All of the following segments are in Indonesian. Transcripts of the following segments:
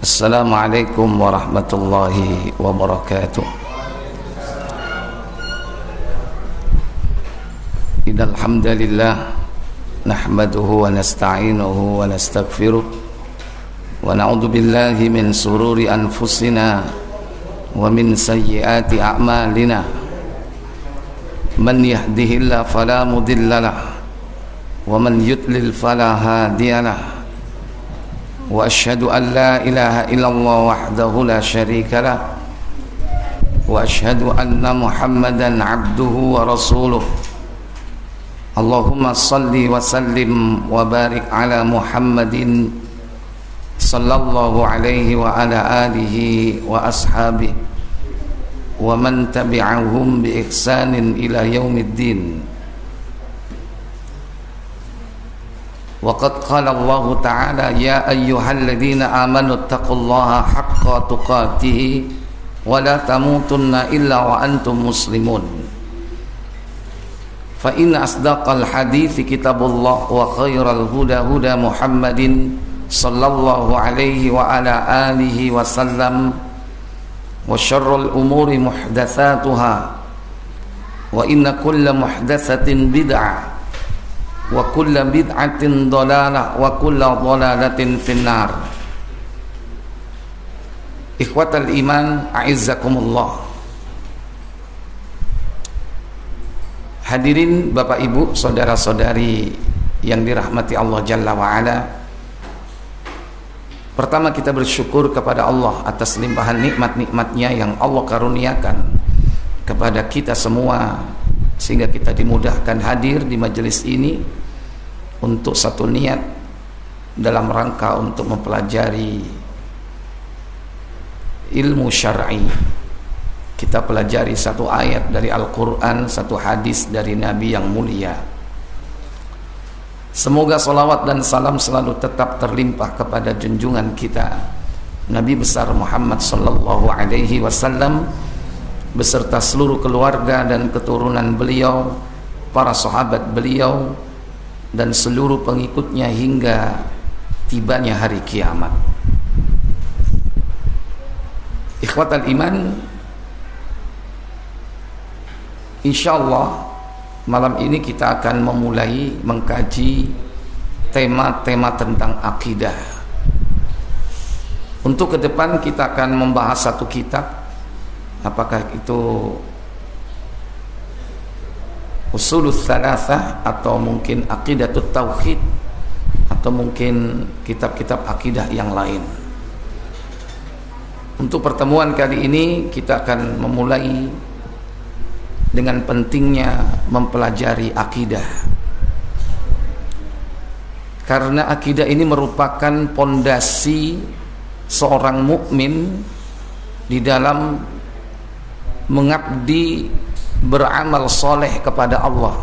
Assalamualaikum warahmatullahi wabarakatuh. Innal hamdalillah nahmaduhu wa nasta'inuhu wa nastaghfiruh wa na'udzu billahi min sururi anfusina wa min sayyiati a'malina. Man yahdihillahu fala mudhillalah wa man yudlil fala hadiyalah. Wa asyhadu an la ilaha illallah wahdahu la syarika lah wa asyhadu anna Muhammadan abduhu wa rasuluh. Allahumma salli wa sallim wa barik ala Muhammadin sallallahu alaihi wa ala alihi wa ashabihi wa man tabi'ahum bi ihsanin ila yaumiddin. Waqad qala Allah Ta'ala ya ayyuhalladzina amanu taqullaha haqqa tuqatih wa la tamutunna illa wa antum muslimun. Fa inna asdaqal hadithi kitabullah wa khairal huda huda Muhammadin sallallahu alaihi wa ala alihi wa sallam wa syarrul umuri muhdatsatuha wa inna kulla muhdatsatin bid'ah wa kulla bid'atin dhalalah wa kulla dhalalatin finnar. Ikhwatal iman, a'izzakumullah. Hadirin Bapak Ibu, saudara-saudari yang dirahmati Allah Jalla wa'ala. Pertama, kita bersyukur kepada Allah atas limpahan nikmat-nikmatnya yang Allah karuniakan kepada kita semua, sehingga kita dimudahkan hadir di majelis ini untuk satu niat dalam rangka untuk mempelajari ilmu syar'i. Kita pelajari satu ayat dari Al-Quran, satu hadis dari Nabi yang mulia. Semoga salawat dan salam selalu tetap terlimpah kepada junjungan kita Nabi besar Muhammad sallallahu alaihi wasallam beserta seluruh keluarga dan keturunan beliau, para sahabat beliau, dan seluruh pengikutnya hingga tibanya hari kiamat. Ikhwatal iman, insyaallah malam ini kita akan memulai mengkaji tema-tema tentang akidah. Untuk ke depan kita akan membahas satu kitab, apakah itu Usulul Thalathah atau mungkin Aqidatut Tauhid atau mungkin kitab-kitab akidah yang lain. Untuk pertemuan kali ini kita akan memulai dengan pentingnya mempelajari akidah, karena akidah ini merupakan pondasi seorang mukmin di dalam mengabdi beramal soleh kepada Allah.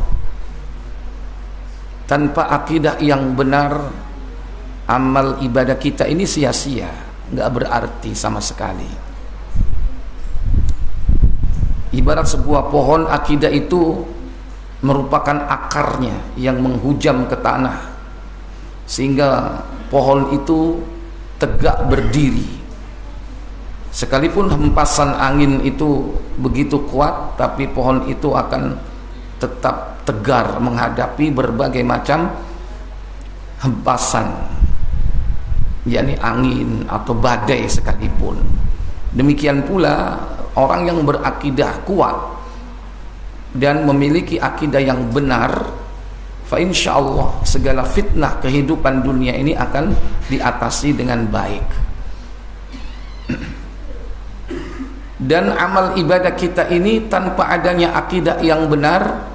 Tanpa akidah yang benar, amal ibadah kita ini sia-sia, nggak berarti sama sekali. Ibarat sebuah pohon, akidah itu merupakan akarnya yang menghujam ke tanah sehingga pohon itu tegak berdiri. Sekalipun hempasan angin itu begitu kuat, tapi pohon itu akan tetap tegar menghadapi berbagai macam hempasan, yakni angin atau badai sekalipun. Demikian pula orang yang berakidah kuat dan memiliki akidah yang benar, fa insyaallah segala fitnah kehidupan dunia ini akan diatasi dengan baik. Dan amal ibadah kita ini tanpa adanya akidah yang benar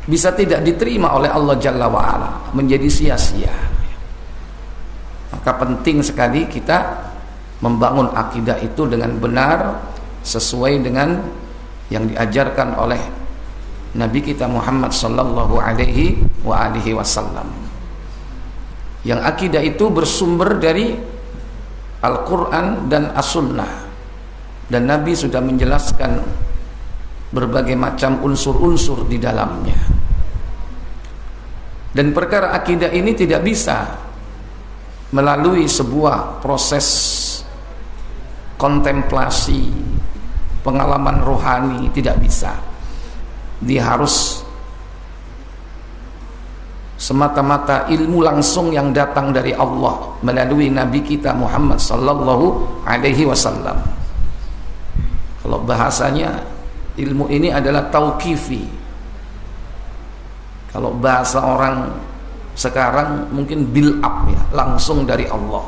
bisa tidak diterima oleh Allah Jalla wa'ala, menjadi sia-sia. Maka penting sekali kita membangun akidah itu dengan benar, sesuai dengan yang diajarkan oleh Nabi kita Muhammad sallallahu alaihi wasallam. Yang akidah itu bersumber dari Al-Quran dan As-Sunnah. Dan Nabi sudah menjelaskan berbagai macam unsur-unsur di dalamnya. Dan perkara akidah ini tidak bisa melalui sebuah proses kontemplasi, pengalaman rohani, tidak bisa. Dia harus semata-mata ilmu langsung yang datang dari Allah melalui Nabi kita Muhammad sallallahu alaihi wasallam. Kalau bahasanya, ilmu ini adalah tauqifi. Kalau bahasa orang sekarang mungkin build up, ya, langsung dari Allah.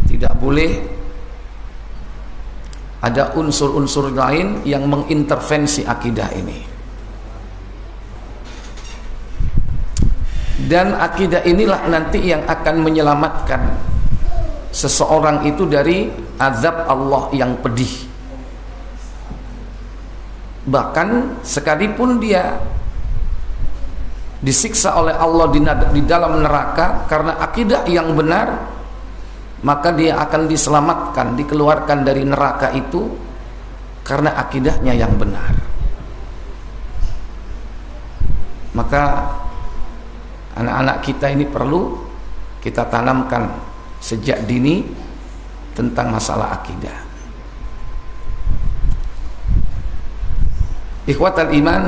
Tidak boleh ada unsur-unsur lain yang mengintervensi akidah ini. Dan akidah inilah nanti yang akan menyelamatkan seseorang itu dari azab Allah yang pedih. Bahkan sekalipun dia disiksa oleh Allah di dalam neraka karena akidah yang benar, maka dia akan diselamatkan, dikeluarkan dari neraka itu karena akidahnya yang benar. Maka anak-anak kita ini perlu kita tanamkan sejak dini tentang masalah akidah. Ikhwatal iman,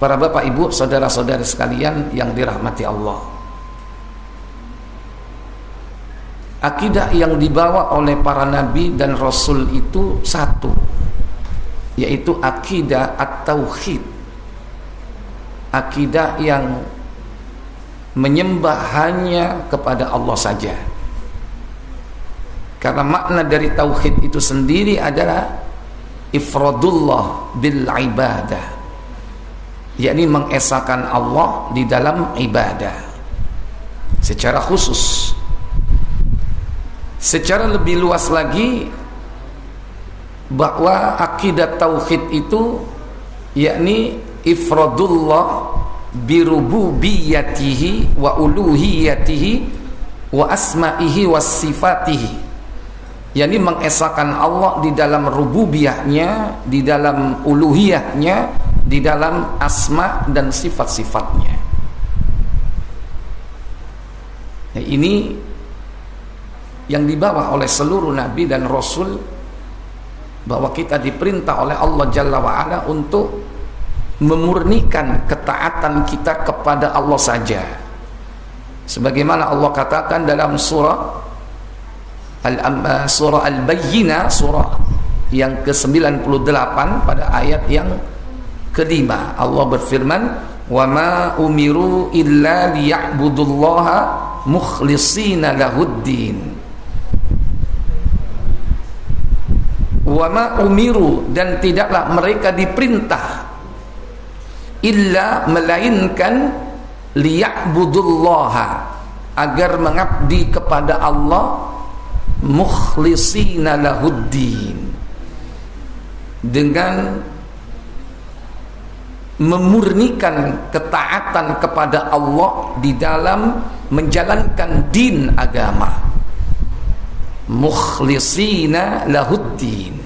para bapak ibu, saudara-saudari sekalian yang dirahmati Allah, akidah yang dibawa oleh para nabi dan rasul itu satu, yaitu akidah at-tauhid, akidah yang menyembah hanya kepada Allah saja. Karena makna dari tauhid itu sendiri adalah ifradullah bil ibadah, yakni mengesahkan Allah di dalam ibadah secara khusus. Secara lebih luas lagi, bahwa akidah tauhid itu yakni ifradullah birububiyatihi wa uluhiyatihi wa asma'ihi wa sifatihi, yakni mengesahkan Allah di dalam rububiyahnya, di dalam uluhiyahnya, di dalam asma dan sifat-sifatnya. Nah, ini yang dibawa oleh seluruh nabi dan rasul, bahwa kita diperintah oleh Allah Jalla wa'ala untuk memurnikan ketaatan kita kepada Allah saja, sebagaimana Allah katakan dalam surah Al-Bayyinah, surah yang ke-98 pada ayat yang kelima. Allah berfirman, wa ma umiru illa liya'budullaha mukhlishina lahuddin. Wa ma umiru, dan tidaklah mereka diperintah, illa, melainkan, liya'budullaha, agar mengabdi kepada Allah, mukhlishina lahuddin, dengan memurnikan ketaatan kepada Allah di dalam menjalankan din agama. Mukhlishina lahuddin,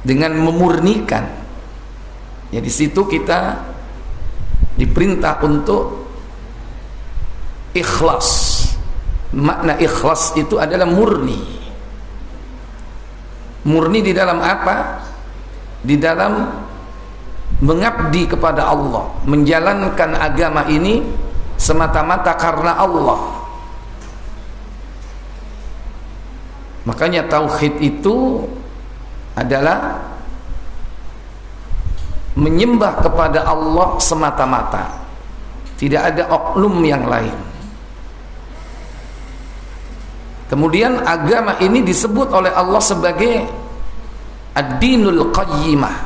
dengan memurnikan. Ya, di situ kita diperintah untuk ikhlas. Makna ikhlas itu adalah murni. Murni di dalam apa? Di dalam mengabdi kepada Allah, menjalankan agama ini semata-mata karena Allah. Makanya tauhid itu adalah menyembah kepada Allah semata-mata, tidak ada oknum yang lain. Kemudian agama ini disebut oleh Allah sebagai ad-dinul qayyimah,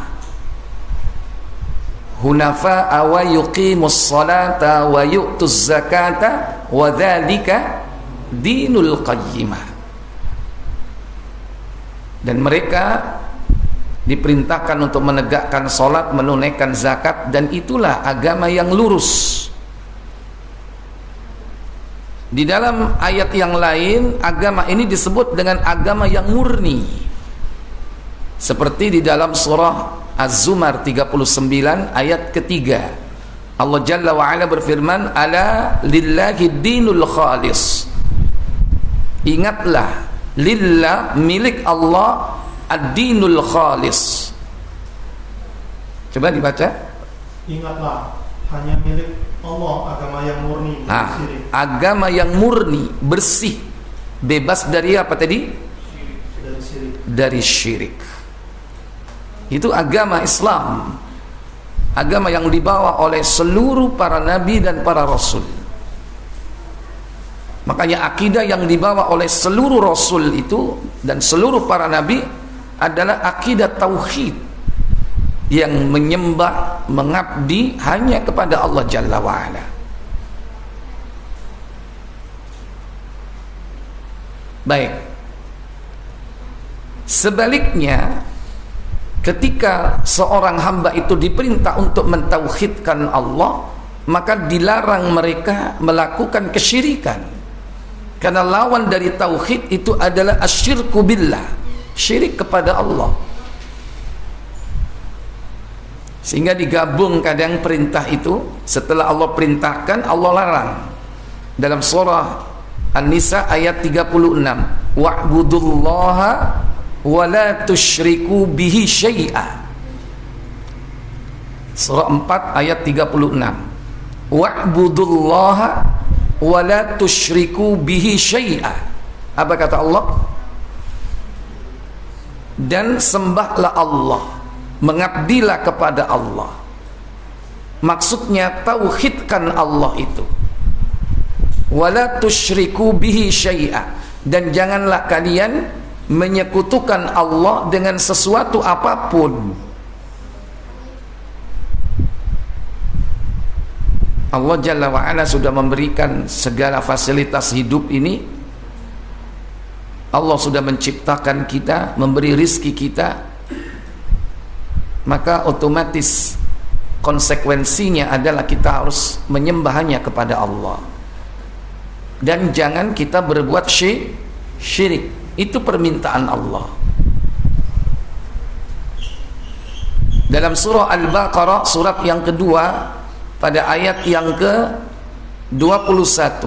hunafa'a wa yuqimus salata wa yu'tuz zakata wa dzalika dinul qayyimah. Dan mereka diperintahkan untuk menegakkan salat, menunaikan zakat, dan itulah agama yang lurus. Di dalam ayat yang lain, agama ini disebut dengan agama yang murni, seperti di dalam surah Az-Zumar 39 ayat ketiga. Allah Jalla wa Ala berfirman, ala lillahi dinul khalis. Ingatlah, lillah, milik Allah, ad-dinul khalis. Coba dibaca. Ingatlah, hanya milik Allah agama yang murni, agama yang murni, bersih, bebas dari apa tadi? Dari syirik. Itu agama Islam, agama yang dibawa oleh seluruh para nabi dan para rasul. Makanya akidah yang dibawa oleh seluruh rasul itu dan seluruh para nabi adalah akidah tauhid, yang menyembah, mengabdi hanya kepada Allah Jalla wa'ala. Baik, sebaliknya, ketika seorang hamba itu diperintah untuk mentauhidkan Allah, maka dilarang mereka melakukan kesyirikan. Karena lawan dari tauhid itu adalah asyirku billah, syirik kepada Allah. Sehingga digabung kadang perintah itu, setelah Allah perintahkan, Allah larang. Dalam surah An-Nisa ayat 36, wa'budullaha wa la tusyriku bihi syai'a. Surah 4 ayat 36, wa'budullaha wa la tusyriku bihi syai'a. Apa kata Allah? Dan sembahlah Allah, mengabdilah kepada Allah. Maksudnya tauhidkan Allah itu. Wala tusyriku bihi syai'a, dan janganlah kalian menyekutukan Allah dengan sesuatu apapun. Allah Jalla wa'ala sudah memberikan segala fasilitas hidup ini. Allah sudah menciptakan kita, memberi rizki kita, maka otomatis konsekuensinya adalah kita harus menyembahnya kepada Allah. Dan jangan kita berbuat syirik. Itu permintaan Allah. Dalam surah Al-Baqarah, surat yang kedua, pada ayat yang ke-21,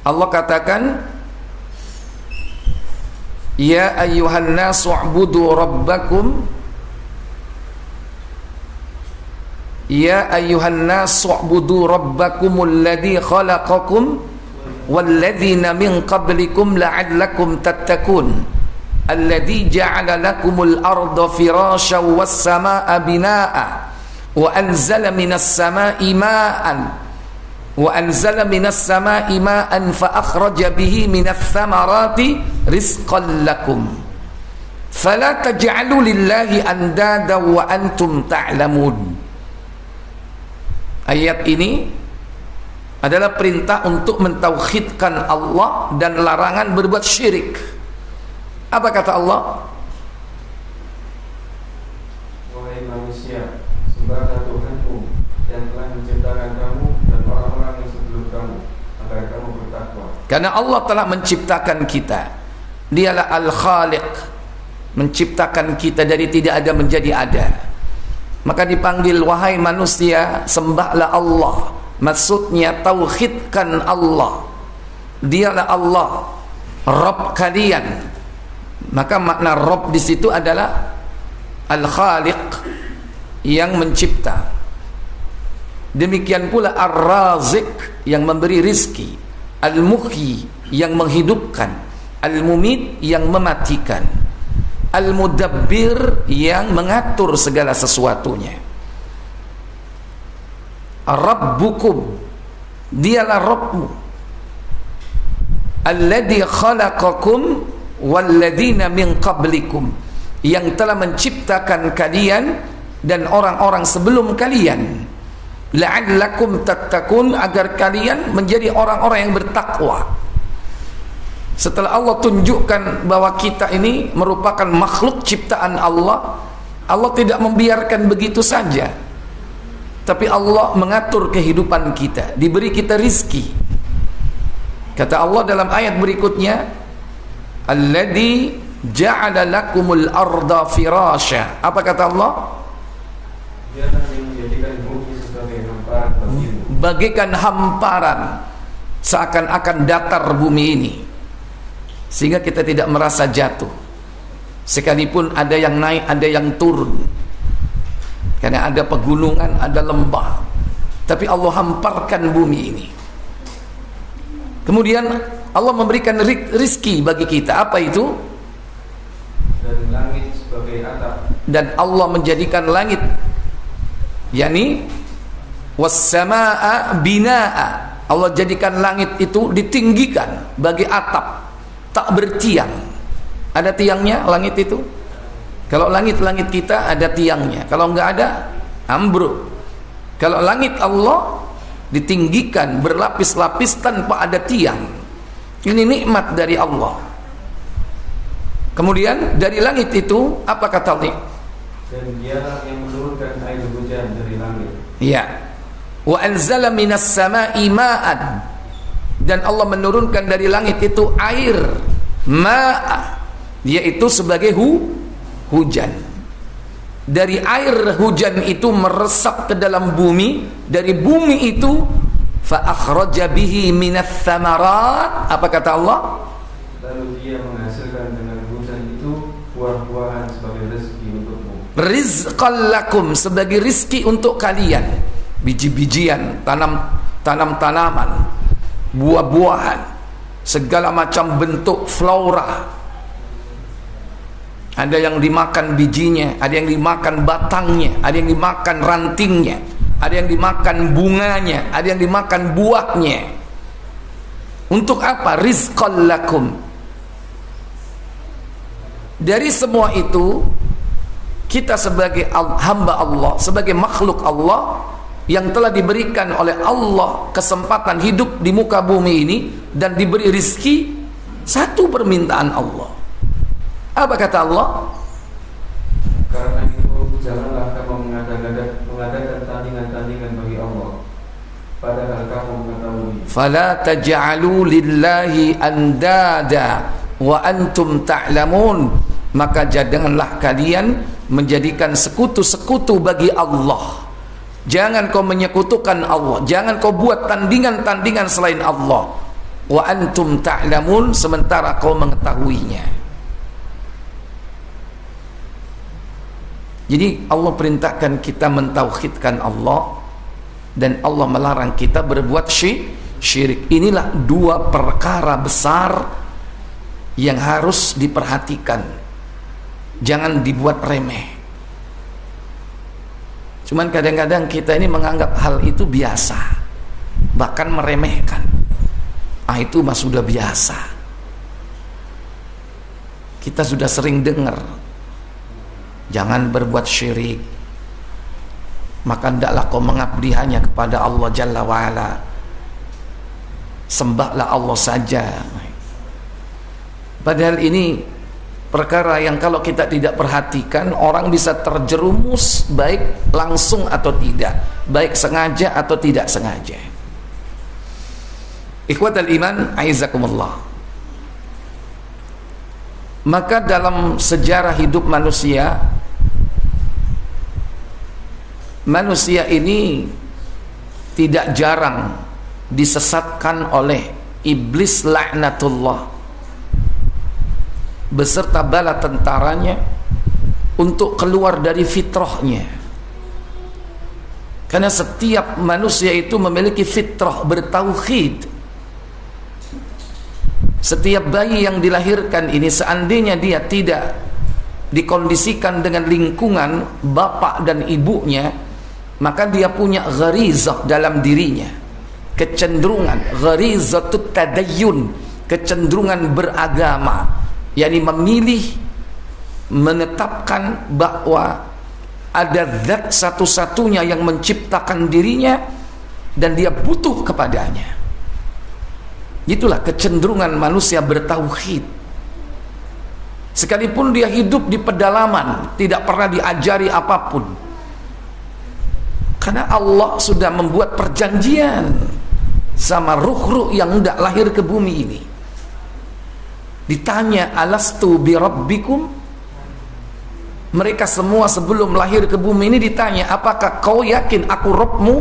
Allah katakan, ya ayyuhan nasu u'budu rabbakum, ya ayyuhan nasu u'budu rabbakumul ladzi khalaqakum walladzina min qablikum la'allakum tattaqun alladzi ja'ala lakumul arda firasyan was samaa'a binaa'a wa anzala minas samaa'i maa'an fa akhraja bihi minats thamarati rizqan lakum fala taj'alu lillahi andada wa antum ta'lamun. Ayat ini adalah perintah untuk mentauhidkan Allah dan larangan berbuat syirik. Apa kata Allah? Wahai manusia, sembahlah Tuhanmu yang telah menciptakan kamu dan orang-orang yang sebelum kamu, agar kamu bertakwa. Karena Allah telah menciptakan kita. Dialah Al-Khaliq, menciptakan kita dari tidak ada menjadi ada. Maka dipanggil, wahai manusia, sembahlah Allah. Maksudnya tauhidkan Allah. Dialah Allah, Rabb kalian. Maka makna Rabb di situ adalah Al-Khaliq, yang mencipta. Demikian pula Ar-Razik, yang memberi rizki, Al-Muhyi, yang menghidupkan, Al-Mumit, yang mematikan, Al-Mudabbir, yang mengatur segala sesuatunya. Rabbukum, dialah Rabbmu, alladzi khalaqakum walladzina min qablikum, yang telah menciptakan kalian dan orang-orang sebelum kalian, la'allakum tattaqun, agar kalian menjadi orang-orang yang bertakwa. Setelah Allah tunjukkan bahwa kita ini merupakan makhluk ciptaan Allah, Allah tidak membiarkan begitu saja, tapi Allah mengatur kehidupan kita, diberi kita rizki. Kata Allah dalam ayat berikutnya, alladzi ja'ala lakumul arda firasya. Apa kata Allah? Dialah yang menjadikan bumi sebagai hamparan bagaikan hamparan, seakan-akan datar bumi ini, sehingga kita tidak merasa jatuh. Sekalipun ada yang naik, ada yang turun, karena ada pegunungan, ada lembah, tapi Allah hamparkan bumi ini. Kemudian Allah memberikan rizki bagi kita. Apa itu? Dan langit sebagai atap. Dan Allah menjadikan langit, yakni was-samaa'a binaa'a. Allah jadikan langit itu ditinggikan bagi atap, tak bertiang. Ada tiangnya langit itu? Kalau langit-langit kita ada tiangnya, kalau enggak ada ambruk. Kalau langit Allah ditinggikan berlapis-lapis tanpa ada tiang. Ini nikmat dari Allah. Kemudian dari langit itu apa kata Allah? Dan dialah yang menurunkan air hujan dari langit. Ya. Wa anzala minas sama'i ma'an. Dan Allah menurunkan dari langit itu air, ma'a, yaitu sebagai hujan. Dari air hujan itu meresap ke dalam bumi. Dari bumi itu fa akhraja bihi minas thamarat. Apa kata Allah? Lalu dia menghasilkan dengan hujan itu buah-buahan sebagai rezeki untukmu. Rizqan lakum, sebagai rizki untuk kalian. Biji-bijian, tanaman, buah-buahan, segala macam bentuk flora. Ada yang dimakan bijinya, ada yang dimakan batangnya, ada yang dimakan rantingnya, ada yang dimakan bunganya, ada yang dimakan buahnya. Untuk apa? Rizqan lakum. Dari semua itu, kita sebagai hamba Allah, sebagai makhluk Allah yang telah diberikan oleh Allah kesempatan hidup di muka bumi ini dan diberi rizki, satu permintaan Allah. Apa kata Allah? Karena itu janganlah kamu mengadakan tandingan-tandingan bagi Allah, padahal kamu mengetahui. Fala taj'alu lillahi andada wa antum ta'lamun. Maka janganlah kalian menjadikan sekutu-sekutu bagi Allah. Jangan kau menyekutukan Allah, jangan kau buat tandingan-tandingan selain Allah. Wa antum ta'lamun, sementara kau mengetahuinya. Jadi Allah perintahkan kita mentauhidkan Allah, dan Allah melarang kita berbuat syirik. Inilah dua perkara besar yang harus diperhatikan. Jangan dibuat remeh. Cuman kadang-kadang kita ini menganggap hal itu biasa, bahkan meremehkan. Itu mah sudah biasa. Kita sudah sering dengar, jangan berbuat syirik, maka hendaklah kau mengabdi hanya kepada Allah Jalla wa'ala. Sembahlah Allah saja. Padahal ini perkara yang kalau kita tidak perhatikan, orang bisa terjerumus, baik langsung atau tidak, baik sengaja atau tidak sengaja. Ikhwatal iman, aizakumullah. Maka dalam sejarah hidup manusia, manusia ini tidak jarang disesatkan oleh iblis laknatullah beserta bala tentaranya untuk keluar dari fitrahnya. Karena setiap manusia itu memiliki fitrah bertauhid. Setiap bayi yang dilahirkan ini, seandainya dia tidak dikondisikan dengan lingkungan bapak dan ibunya, maka dia punya gharizah dalam dirinya, kecenderungan gharizatut tadayyun, kecenderungan beragama, yakni memilih, menetapkan bahwa ada zat satu-satunya yang menciptakan dirinya dan dia butuh kepadanya. Itulah kecenderungan manusia bertauhid. Sekalipun dia hidup di pedalaman, tidak pernah diajari apapun, karena Allah sudah membuat perjanjian sama ruh-ruh yang hendak lahir ke bumi ini. Ditanya, alastu bi rabbikum? Mereka semua sebelum lahir ke bumi ini ditanya, apakah kau yakin aku Rabbmu?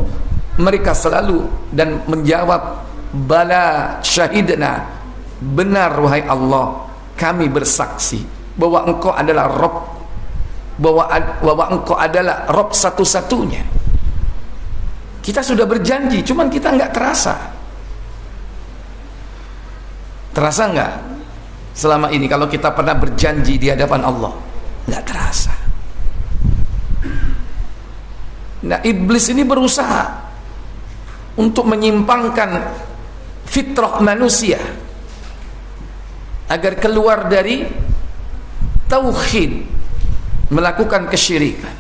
mereka selalu dan menjawab, bala syahidna, benar wahai Allah, kami bersaksi bahwa engkau adalah Rabb, bahwa engkau adalah Rabb satu-satunya. Kita sudah berjanji, cuman kita nggak terasa. Terasa nggak selama ini kalau kita pernah berjanji di hadapan Allah? Nggak terasa. Nah, iblis ini berusaha untuk menyimpangkan fitrah manusia agar keluar dari tauhid, melakukan kesyirikan.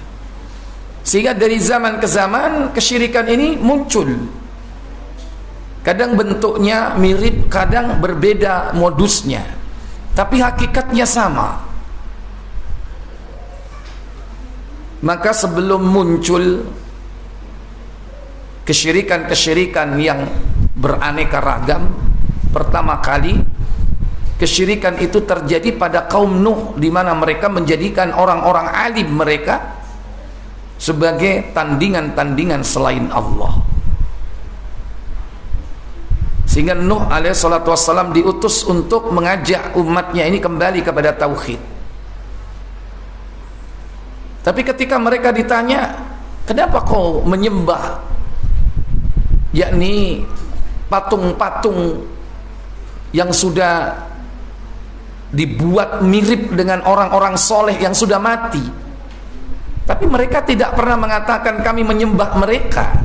Sehingga dari zaman ke zaman kesyirikan ini muncul. Kadang bentuknya mirip, kadang berbeda modusnya, tapi hakikatnya sama. Maka sebelum muncul kesyirikan-kesyirikan yang beraneka ragam, pertama kali kesyirikan itu terjadi pada kaum Nuh, di mana mereka menjadikan orang-orang alim mereka sebagai tandingan-tandingan selain Allah. Sehingga Nuh alaihissalatu wassalam diutus untuk mengajak umatnya ini kembali kepada tauhid. Tapi ketika mereka ditanya, kenapa kau menyembah, yakni patung-patung yang sudah dibuat mirip dengan orang-orang soleh yang sudah mati? Tapi mereka tidak pernah mengatakan kami menyembah mereka.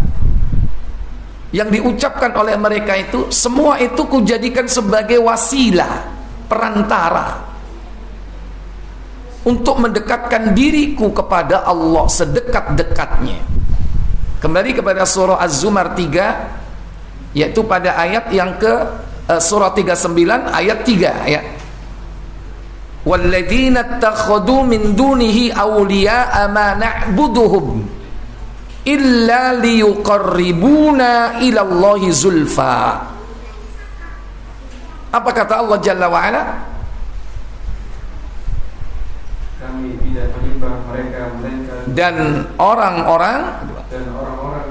Yang diucapkan oleh mereka itu, semua itu kujadikan sebagai wasilah, perantara untuk mendekatkan diriku kepada Allah sedekat-dekatnya. Kembali kepada surah Az-Zumar 3, yaitu pada ayat yang ke surah 39 ayat 3 ya. Walladzina ittakhadhu min dunihi awliya'a ma na'buduhum illa liyuqarribuna ila Allahi zulfa. Apa kata Allah Jalla wa Ala? Kami tidak menyembah mereka melainkan dan orang-orang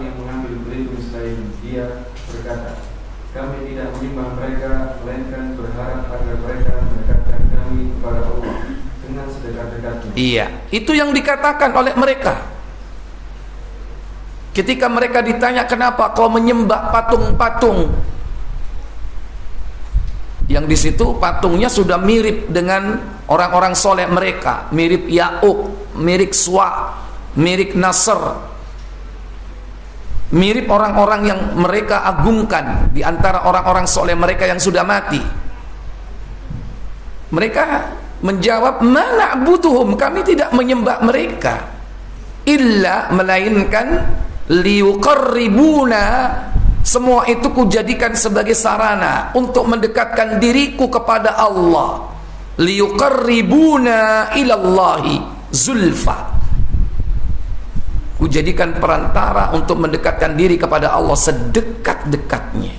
yang mengambil pelindung selain Dia berkata, kami tidak menyembah mereka melainkan berharap agar mereka mendekatkan kami kepada Allah dengan sedekat-dekatnya. Iya, itu yang dikatakan oleh mereka. Ketika mereka ditanya, kenapa kau menyembah patung-patung? Yang di situ patungnya sudah mirip dengan orang-orang soleh mereka, mirip Ya'uq, mirip Swa, mirip Nasr, mirip orang-orang yang mereka agungkan di antara orang-orang soleh mereka yang sudah mati. Mereka menjawab, ma na'buduhum, kami tidak menyembah mereka, illa, melainkan, liyuqarribuna, semua itu kujadikan sebagai sarana untuk mendekatkan diriku kepada Allah. Liyuqarribuna ilallahi zulfa, kujadikan perantara untuk mendekatkan diri kepada Allah sedekat-dekatnya.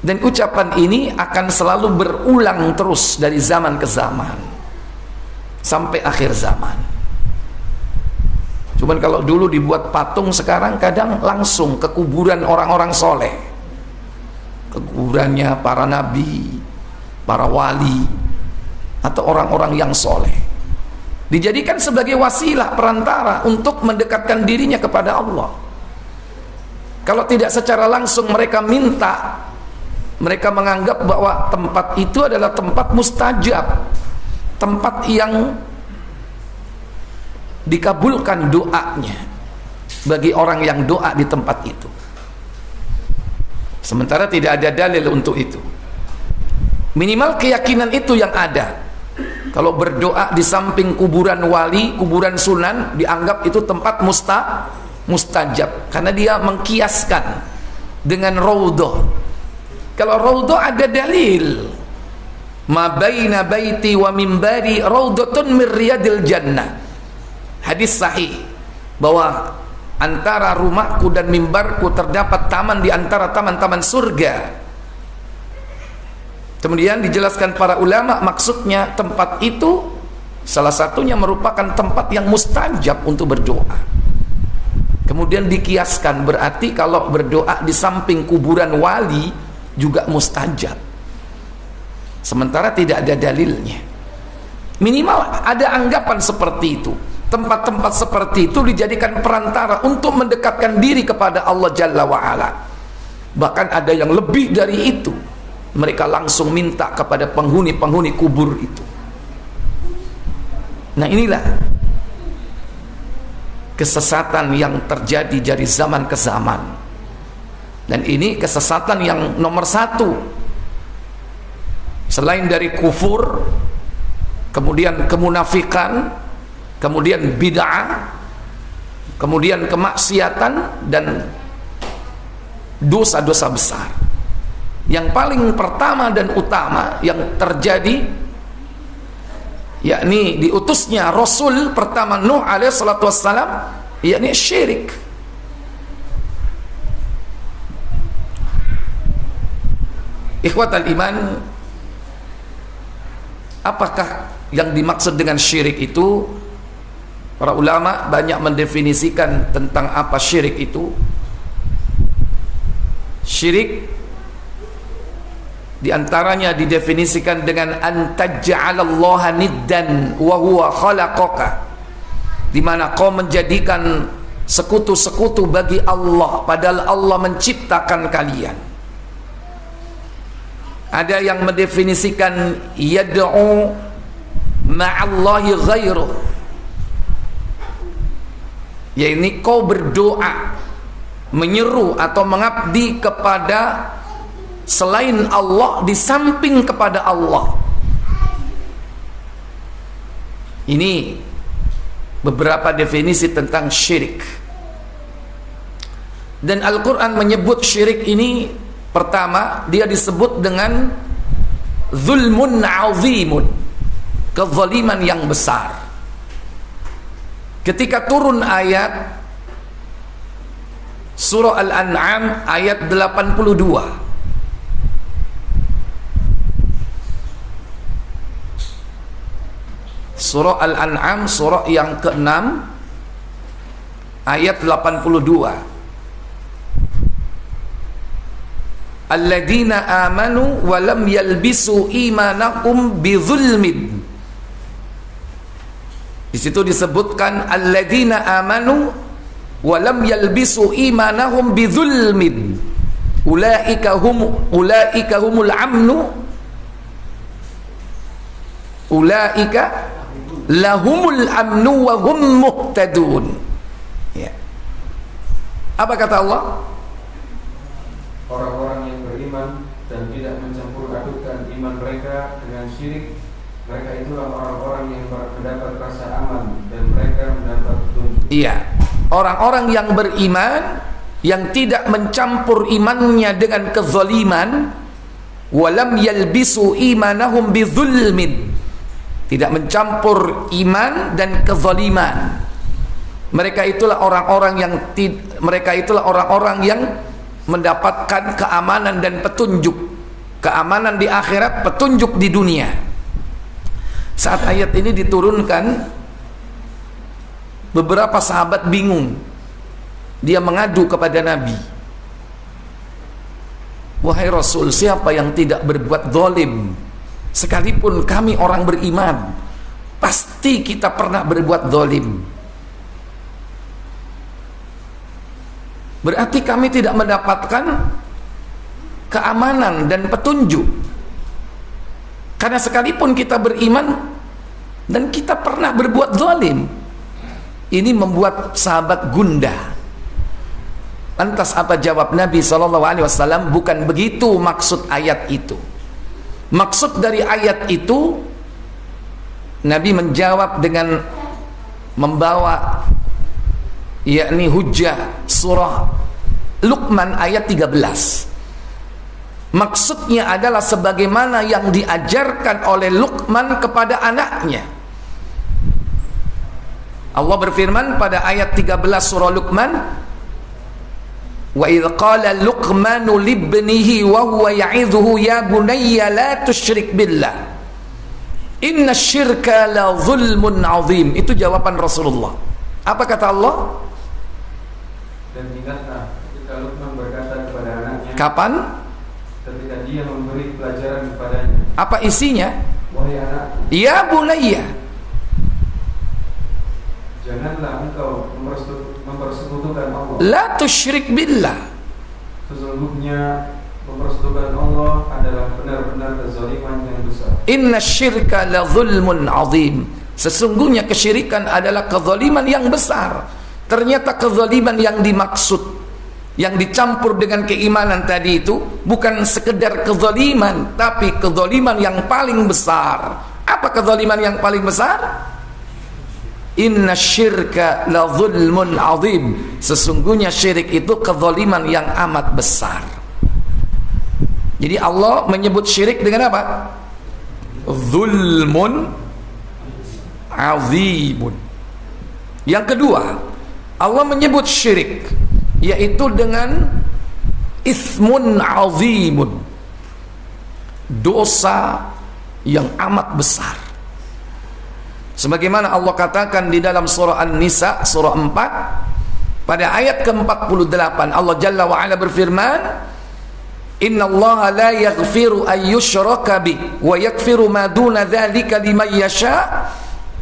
Dan ucapan ini akan selalu berulang terus dari zaman ke zaman sampai akhir zaman. Cuman kalau dulu dibuat patung, sekarang kadang langsung ke kuburan orang-orang soleh, ke kuburannya para nabi, para wali, atau orang-orang yang soleh, dijadikan sebagai wasilah, perantara untuk mendekatkan dirinya kepada Allah. Kalau tidak secara langsung mereka minta, mereka menganggap bahwa tempat itu adalah tempat mustajab, tempat yang dikabulkan doanya bagi orang yang doa di tempat itu. Sementara tidak ada dalil untuk itu. Minimal keyakinan itu yang ada. Kalau berdoa di samping kuburan wali, kuburan sunan, dianggap itu tempat mustajab, karena dia mengkiaskan dengan raudhah. Kalau raudhah ada dalil, ma baina baiti wa mimbari raudhatun min riyadil jannah. Hadis sahih bahwa antara rumahku dan mimbarku terdapat taman di antara taman-taman surga. Kemudian dijelaskan para ulama, maksudnya tempat itu salah satunya merupakan tempat yang mustajab untuk berdoa. Kemudian dikiaskan, berarti kalau berdoa di samping kuburan wali juga mustajab, sementara tidak ada dalilnya. Minimal ada anggapan seperti itu. Tempat-tempat seperti itu dijadikan perantara untuk mendekatkan diri kepada Allah Jalla wa'ala. Bahkan ada yang lebih dari itu, mereka langsung minta kepada penghuni-penghuni kubur itu. Nah, inilah kesesatan yang terjadi dari zaman ke zaman, dan ini kesesatan yang nomor satu. Selain dari kufur, kemudian kemunafikan, kemudian bid'ah, kemudian kemaksiatan, dan dosa-dosa besar. Yang paling pertama dan utama yang terjadi, yakni diutusnya Rasul pertama Nuh alaihi salatu wassalam, yakni syirik. Ikhwatal iman, apakah yang dimaksud dengan syirik itu? Para ulama banyak mendefinisikan tentang apa syirik itu. Syirik diantaranya didefinisikan dengan antaj'alallaha niddan wa huwa khalaqaka, di mana kau menjadikan sekutu-sekutu bagi Allah padahal Allah menciptakan kalian. Ada yang mendefinisikan yad'u ma'allahi ghairuh, yaitu kau berdoa, menyeru atau mengabdi kepada selain Allah, di samping kepada Allah. Ini beberapa definisi tentang syirik. Dan Al-Quran menyebut syirik ini, pertama dia disebut dengan zulmun azimun, kezaliman yang besar. Ketika turun ayat surah Al-An'am ayat 82, surah Al-An'am, surah yang ke-6 ayat 82, alladzina amanu wa lam yalbisu imanakum bizulmin. Di situ disebutkan alladzina amanu wa lam yalbisu imanahum bizulmin ulaika humul amnu ulaika lahumul amnu wa hum muhtadun. Ya. Apa kata Allah? Orang-orang yang beriman dan tidak mencampur adukan iman mereka dengan syirik, mereka itulah orang-orang yang mendapat rasa aman dan mereka mendapat petunjuk. Iya, orang-orang yang beriman yang tidak mencampur imannya dengan kezaliman, walam yalbisu imanahum bizulmin, tidak mencampur iman dan kezaliman. Mereka itulah orang-orang yang mendapatkan keamanan dan petunjuk, keamanan di akhirat, petunjuk di dunia. Saat ayat ini diturunkan, beberapa sahabat bingung. Dia mengadu kepada Nabi, wahai Rasul, siapa yang tidak berbuat zalim? Sekalipun kami orang beriman, pasti kita pernah berbuat zalim. Berarti kami tidak mendapatkan keamanan dan petunjuk. Karena sekalipun kita beriman dan kita pernah berbuat zalim. Ini membuat sahabat gundah. Lantas apa jawab Nabi SAW? Bukan begitu maksud ayat itu. Maksud dari ayat itu, Nabi menjawab dengan membawa yakni hujjah surah Luqman ayat 13. Maksudnya adalah sebagaimana yang diajarkan oleh Luqman kepada anaknya. Allah berfirman pada ayat 13 surah Luqman, wa idh qala Luqmanu libnihi wa huwa ya'idhuhu ya bunayya la tusyrik billah inna syirka la zulmun azim. Itu jawaban Rasulullah. Apa kata Allah? Kapan? Ketika dia memberi pelajaran kepadanya. Apa isinya? Wahai anakku, Ya bunayya, janganlah engkau mempersekutukan Allah. la tusyrik billah. Sesungguhnya mempersekutukan Allah adalah benar-benar kezaliman yang besar. Inna syirka la zulmun azim. Sesungguhnya kesyirikan adalah kezaliman yang besar. Ternyata kezaliman yang dimaksud, yang dicampur dengan keimanan tadi itu bukan sekedar kezaliman, tapi kezaliman yang paling besar. Apa kezaliman yang paling besar? Inna syirka la zulmun azim. Sesungguhnya syirik itu kezaliman yang amat besar. Jadi Allah menyebut syirik dengan apa? Zulmun azimun. Yang kedua, Allah menyebut syirik yaitu dengan ismun azimun, dosa yang amat besar. Sebagaimana Allah katakan di dalam surah An-Nisa surah 4 pada ayat ke-48, Allah Jalla wa Ala berfirman, Innallaha la yaghfiru an yushraka bih wa yaghfiru ma duna dzalika liman yasha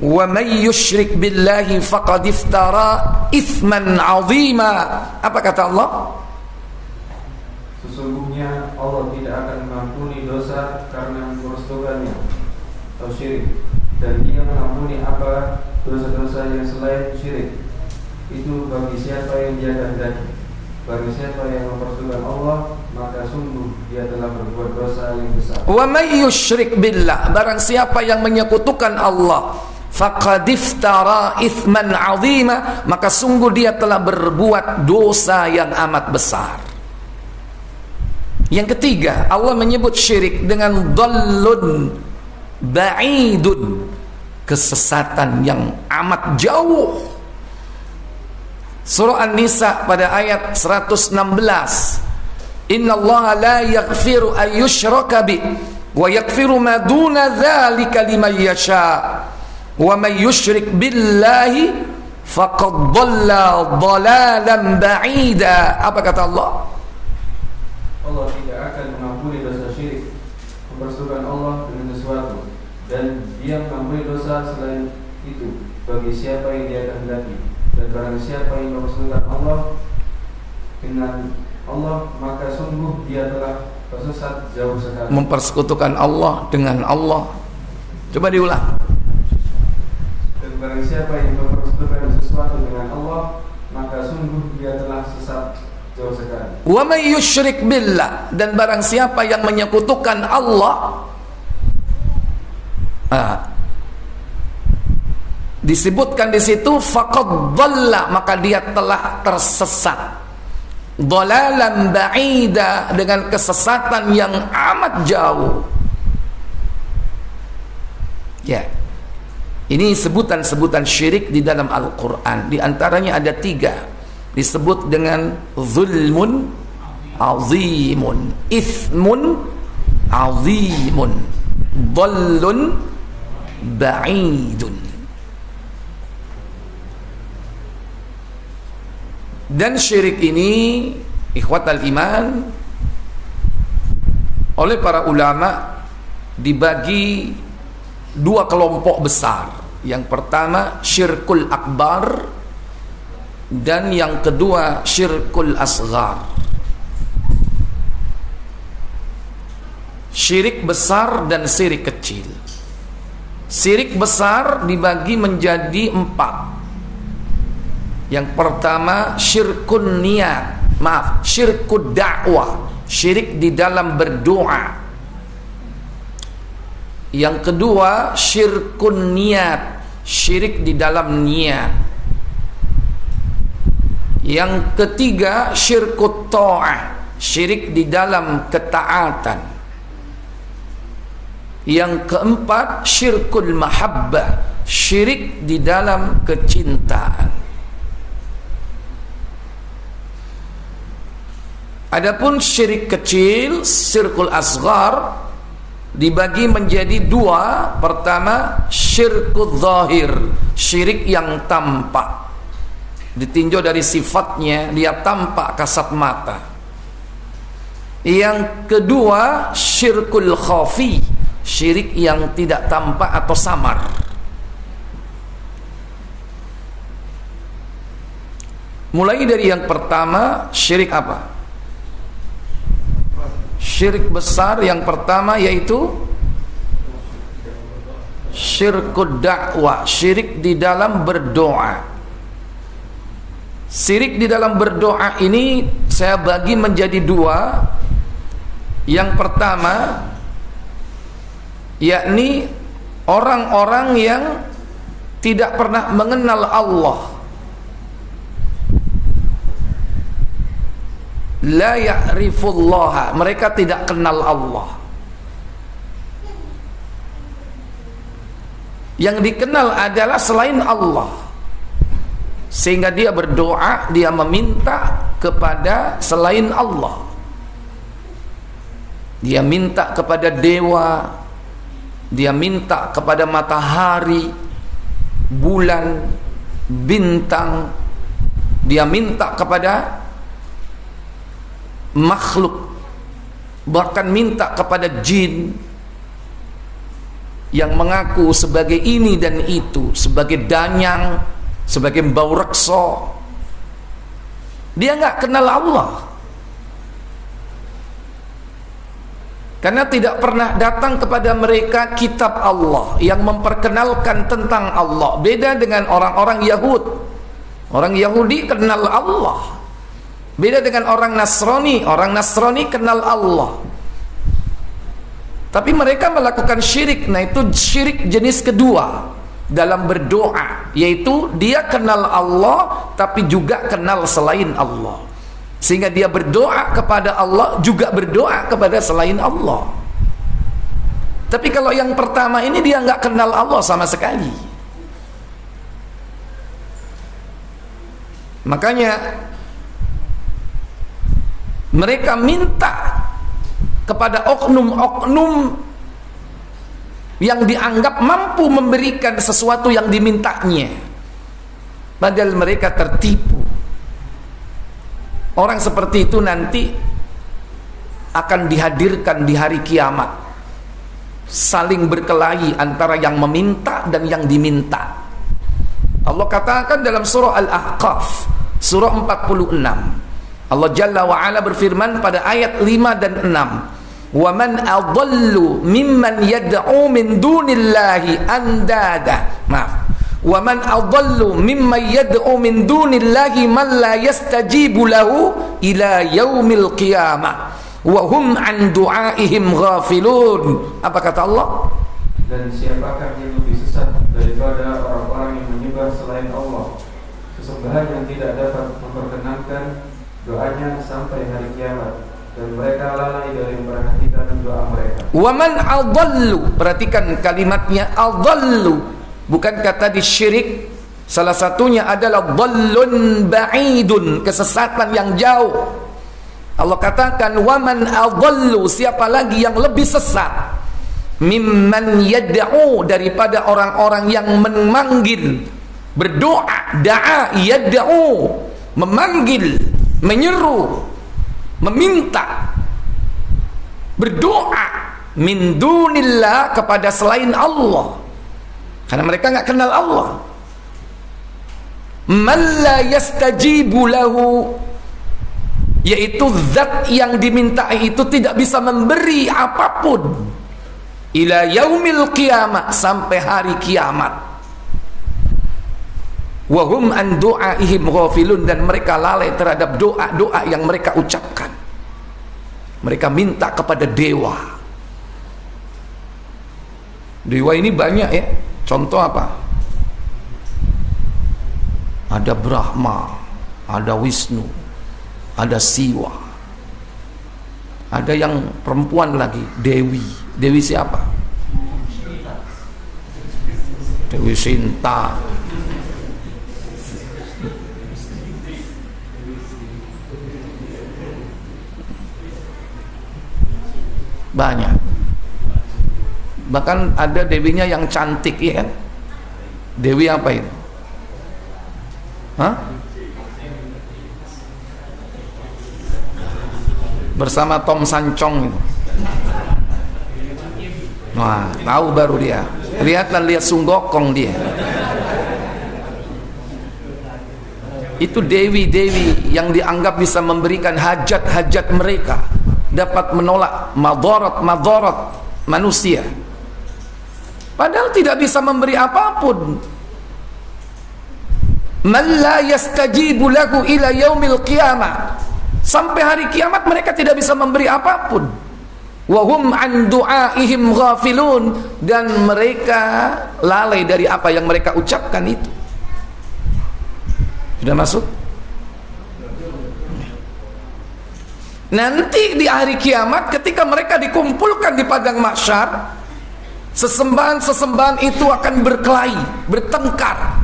wa may yusyrik billahi faqad iftara itsman 'azima. Apa kata Allah? Sesungguhnya Allah tidak akan mengampuni dosa karena mempersekutukannya atau syirik, dan Dia mengampuni apa dosa-dosa yang selain syirik itu bagi siapa yang Dia kehendaki. Bagi siapa yang mempersekutukan Allah, maka sungguh dia telah berbuat dosa yang besar. Wa may yusyrik billah, barang siapa yang menyekutukan Allah, faqad iftara itsman 'azima, maka sungguh dia telah berbuat dosa yang amat besar. Yang ketiga, Allah menyebut syirik dengan dhallun ba'idun, kesesatan yang amat jauh. Surah An-Nisa pada ayat 116, Innallaha la yaghfiru an yushraka bih wa yaghfiru ma duna dzalika liman yasha wa may yusyrik billahi faqad dhalla dhalalan ba'ida. Apa kata Allah? Allah tidak akan mengampuni dosa syirik, mempersekutukan Allah dengan sesuatu, dan Dia mengampuni dosa selain itu bagi siapa yang Dia kehendaki. Dan barang siapa yang mempersekutukan Allah dengan Allah, maka sungguh dia telah tersesat jauh sekali. Mempersekutukan Allah dengan Allah. Coba diulang. Dan barang siapa yang mempersekutukan sesuatu dengan Allah, maka sungguh dia telah sesat jauh sekali. Wa may yusyrik billah, dan barang siapa yang menyekutukan Allah, disebutkan di situ faqad dhalla, maka dia telah tersesat. Dhalalan ba'ida, dengan kesesatan yang amat jauh. Ya. Ini sebutan-sebutan syirik di dalam Al-Qur'an. Di antaranya ada 3. Disebut dengan zulmun azimun, ithmun azimun, dhallun ba'idun. Dan syirik ini, ikhwatal iman, oleh para ulama dibagi 2 kelompok besar. Yang pertama syirkul akbar, dan yang kedua syirkul asghar. Syirik besar dan syirik kecil. Syirik besar dibagi menjadi 4. Yang pertama syirkun niat, syirkud dakwah, syirik di dalam berdoa. Yang kedua syirkun niat, syirik di dalam niat. Yang ketiga syirkut ta'ah, syirik di dalam ketaatan. Yang keempat syirkul mahabbah, syirik di dalam kecintaan. Adapun syirik kecil, syirkul asghar, dibagi menjadi 2. Pertama syirkul zahir, syirik yang tampak, ditinjau dari sifatnya, dia tampak kasat mata. Yang kedua, syirkul khafi, syirik yang tidak tampak atau samar. Mulai dari yang pertama, syirik apa? Syirik besar yang pertama yaitu syirkud dakwah, syirik di dalam berdoa. Syirik di dalam berdoa ini saya bagi menjadi dua. Yang pertama, yakni orang-orang yang tidak pernah mengenal Allah, la ya'rifullaha, mereka tidak kenal Allah. Yang dikenal adalah selain Allah, sehingga dia berdoa, dia meminta kepada selain Allah. Dia minta kepada dewa, dia minta kepada matahari, bulan, bintang, dia minta kepada makhluk, bahkan minta kepada jin yang mengaku sebagai ini dan itu, sebagai danyang, sebagai bau rekso. Dia nggak kenal Allah, karena tidak pernah datang kepada mereka kitab Allah yang memperkenalkan tentang Allah. Beda dengan orang-orang Yahud. Orang Yahudi kenal Allah. Beda dengan orang Nasrani. Orang Nasrani kenal Allah, tapi mereka melakukan syirik. Nah, itu syirik jenis kedua dalam berdoa, yaitu dia kenal Allah tapi juga kenal selain Allah, sehingga dia berdoa kepada Allah juga berdoa kepada selain Allah. Tapi kalau yang pertama ini dia nggak kenal Allah sama sekali. Makanya mereka minta kepada oknum-oknum yang dianggap mampu memberikan sesuatu yang dimintanya, padahal mereka tertipu. Orang seperti itu nanti akan dihadirkan di hari kiamat, saling berkelahi antara yang meminta dan yang diminta. Allah katakan dalam surah Al-Ahqaf, surah 46, Allah Jalla wa'ala berfirman pada ayat 5 dan 6, wa man adallu mimman yad'u min dunillahi andada, wa man adallu mimman yad'u min dunillahi man la yastajibu lahu ila yaumil qiyamah wa hum an du'aihim ghafilun. Apa kata Allah? Dan siapakah yang lebih sesat daripada orang-orang yang menyembah selain Allah, sesembahan yang tidak dapat memperkenankan doanya sampai hari kiamat, dan mereka lalai dari memperhatikan doa mereka. Waman adallu, perhatikan kalimatnya adallu, bukan kata disyirik. Salah satunya adalah dhallun ba'idun, kesesatan yang jauh. Allah katakan waman adallu, siapa lagi yang lebih sesat, mimman yad'u, daripada orang-orang yang memanggil, berdoa, da'a yad'u, memanggil, menyeru, meminta, berdoa min dunillah, kepada selain Allah, karena mereka nggak kenal Allah. Man la yastajibu lahu, yaitu zat yang dimintai itu tidak bisa memberi apapun, ila yaumil qiyamah, sampai hari kiamat. Wa hum an du'aihim ghafilun, dan mereka lalai terhadap doa-doa yang mereka ucapkan. Mereka minta kepada dewa. Dewa ini banyak ya. Contoh apa? Ada Brahma, ada Wisnu, ada Siwa, ada yang perempuan lagi, Dewi. Dewi siapa? Dewi Sinta. Banyak. Bahkan ada dewinya yang cantik, ya kan? Dewi apa itu? Hah? bersama Tom Sancong itu. Wah, tahu baru dia. Lihat Sunggokong dia. Itu dewi-dewi yang dianggap bisa memberikan hajat-hajat mereka, dapat menolak madarat manusia. Padahal tidak bisa memberi apapun. Man la yastajibu lahu ila yaumil qiyamah. Sampai hari kiamat mereka tidak bisa memberi apapun. Wa hum an du'aihim ghafilun, dan mereka lalai dari apa yang mereka ucapkan itu. Sudah masuk? Nanti di hari kiamat ketika mereka dikumpulkan di padang mahsyar, sesembahan-sesembahan itu akan berkelahi, bertengkar.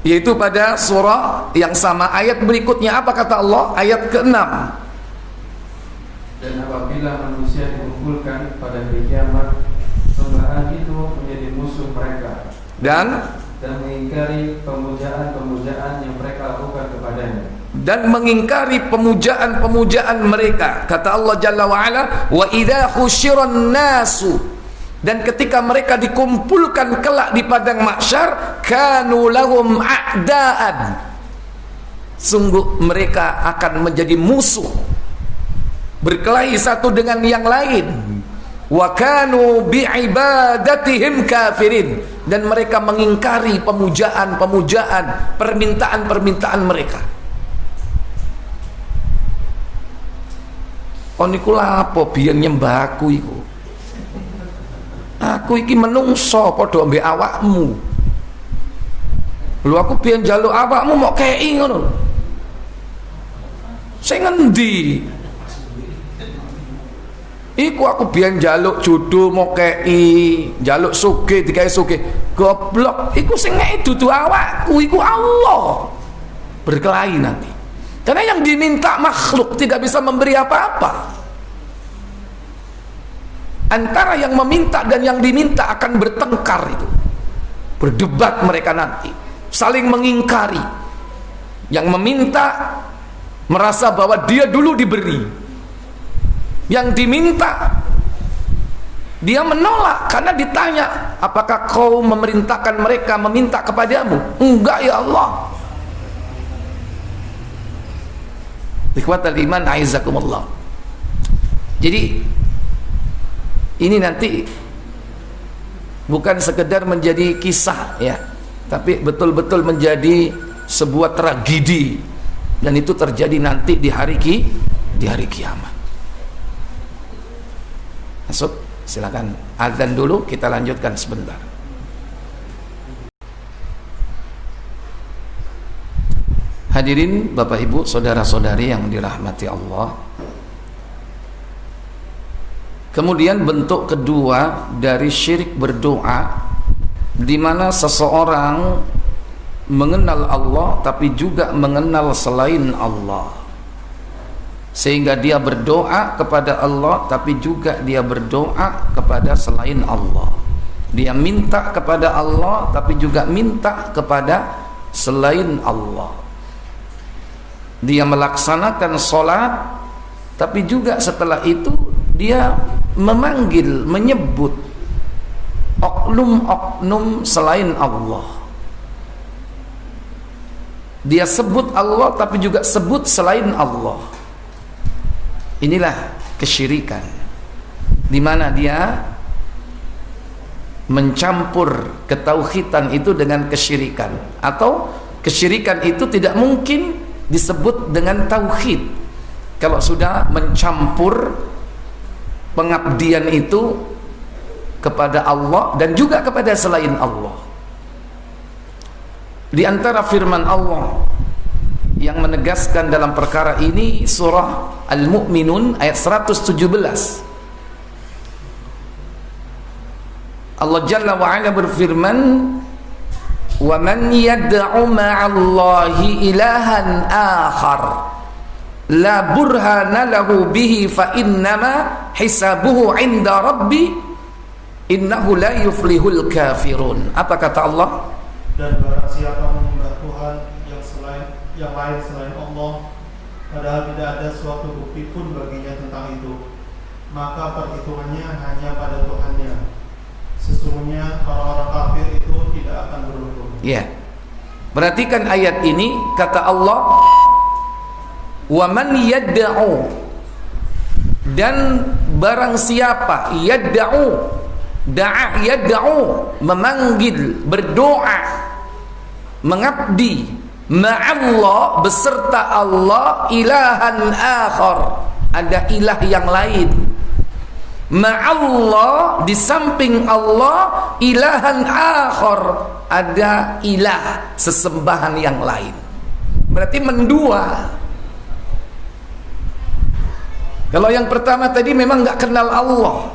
Yaitu pada surah yang sama, ayat berikutnya apa kata Allah? Ayat ke-6. Dan apabila manusia dikumpulkan pada hari kiamat, sembahan itu menjadi musuh mereka dan mengingkari pemujaan-pemujaan yang mereka lakukan kepadanya. Dan mengingkari pemujaan-pemujaan mereka. Kata Allah Jalla wa'ala, wa idha khusyiran nasu, dan ketika mereka dikumpulkan kelak di padang mahsyar, kanu lahum a'daan, sungguh mereka akan menjadi musuh, berkelahi satu dengan yang lain. Wa kanu bi'ibadatihim kafirin, dan mereka mengingkari pemujaan-pemujaan, permintaan-permintaan mereka. Oh niku lapo biyen nyembah aku iku. Aku iki menungso padha mbek awakmu. Lho aku biyen njaluk awakmu mok kei ngono. Sing ngendi? Iku aku biyen njaluk jodoh mok kei, njaluk sugih digawe sugih. Goblok, iku sing ngeki dudu awakku, iku Allah. Berkelahi nanti. Karena yang diminta makhluk tidak bisa memberi apa-apa. Antara yang meminta dan yang diminta akan bertengkar itu. Berdebat mereka nanti, saling mengingkari. Yang meminta merasa bahwa dia dulu diberi. Yang diminta dia menolak karena ditanya, apakah kau memerintahkan mereka meminta kepadamu? Enggak ya Allah. Ikhwatal iman a'izzakumullah. Jadi ini nanti bukan sekedar menjadi kisah ya, tapi betul-betul menjadi sebuah tragedi, dan itu terjadi nanti di hari kiamat. Masuk, silakan azan dulu, kita lanjutkan sebentar. Hadirin Bapak Ibu, saudara-saudari yang dirahmati Allah. Kemudian bentuk kedua dari syirik berdoa, di mana seseorang mengenal Allah tapi juga mengenal selain Allah, sehingga dia berdoa kepada Allah tapi juga dia berdoa kepada selain Allah. Dia minta kepada Allah tapi juga minta kepada selain Allah. Dia melaksanakan sholat tapi juga setelah itu dia memanggil, menyebut oknum-oknum selain Allah. Dia sebut Allah tapi juga sebut selain Allah. Inilah kesyirikan, di mana dia mencampur ketauhidan itu dengan kesyirikan, atau kesyirikan itu tidak mungkin disebut dengan tauhid kalau sudah mencampur pengabdian itu kepada Allah dan juga kepada selain Allah. Di antara firman Allah yang menegaskan dalam perkara ini, surah Al-Mu'minun ayat 117. Allah Jalla wa Ala berfirman, wa man yad'u ma'allahi ilahan akhar la burhana lahu bihi fa innama hisabuhu 'inda rabbi innahu la yuflihul kafirun. Apa kata Allah? Dan barang siapa menyembah Tuhan yang lain selain Allah padahal tidak ada suatu bukti pun baginya tentang itu, maka perhitungannya hanya pada Tuhannya. Sesungguhnya orang-orang kafir itu tidak akan beruntung. Ya. Perhatikan ayat ini, kata Allah, wa man yad'u, dan barang siapa yad'u, da'a yad'u, memanggil, berdoa, mengabdi ma'allah, beserta Allah, ilahan akhar, ada ilah yang lain, ma'allah, di samping Allah, ilahan akhar, ada ilah, sesembahan yang lain. Berarti mendua. Kalau yang pertama tadi memang nggak kenal Allah,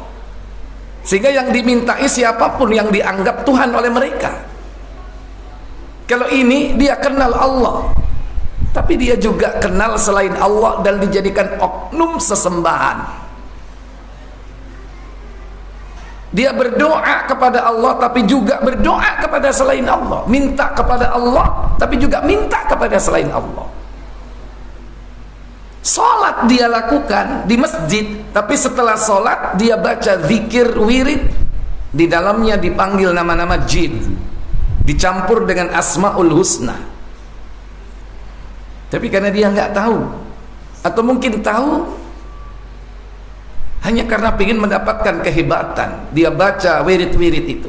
sehingga yang dimintai siapapun yang dianggap Tuhan oleh mereka. Kalau ini dia kenal Allah, tapi dia juga kenal selain Allah dan dijadikan oknum sesembahan. Dia berdoa kepada Allah tapi juga berdoa kepada selain Allah, minta kepada Allah tapi juga minta kepada selain Allah. Salat dia lakukan di masjid, tapi setelah salat dia baca zikir wirid, di dalamnya dipanggil nama-nama jin, dicampur dengan asmaul husna. Tapi karena dia nggak tahu, atau mungkin tahu hanya karena ingin mendapatkan kehebatan, dia baca wirid-wirid itu.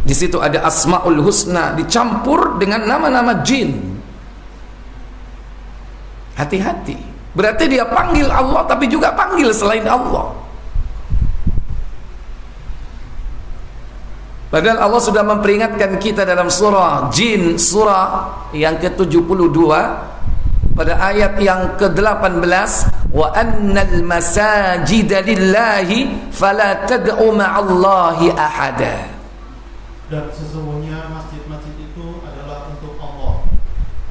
Di situ ada asmaul husna dicampur dengan nama-nama jin. Hati-hati. Berarti dia panggil Allah tapi juga panggil selain Allah. Padahal Allah sudah memperingatkan kita dalam surah Jin, surah yang ke-72, pada ayat yang ke-18, wa annal masajida lillahi fala tad'u ma'allahi ahada. Dan sesungguhnya masjid-masjid itu adalah untuk Allah,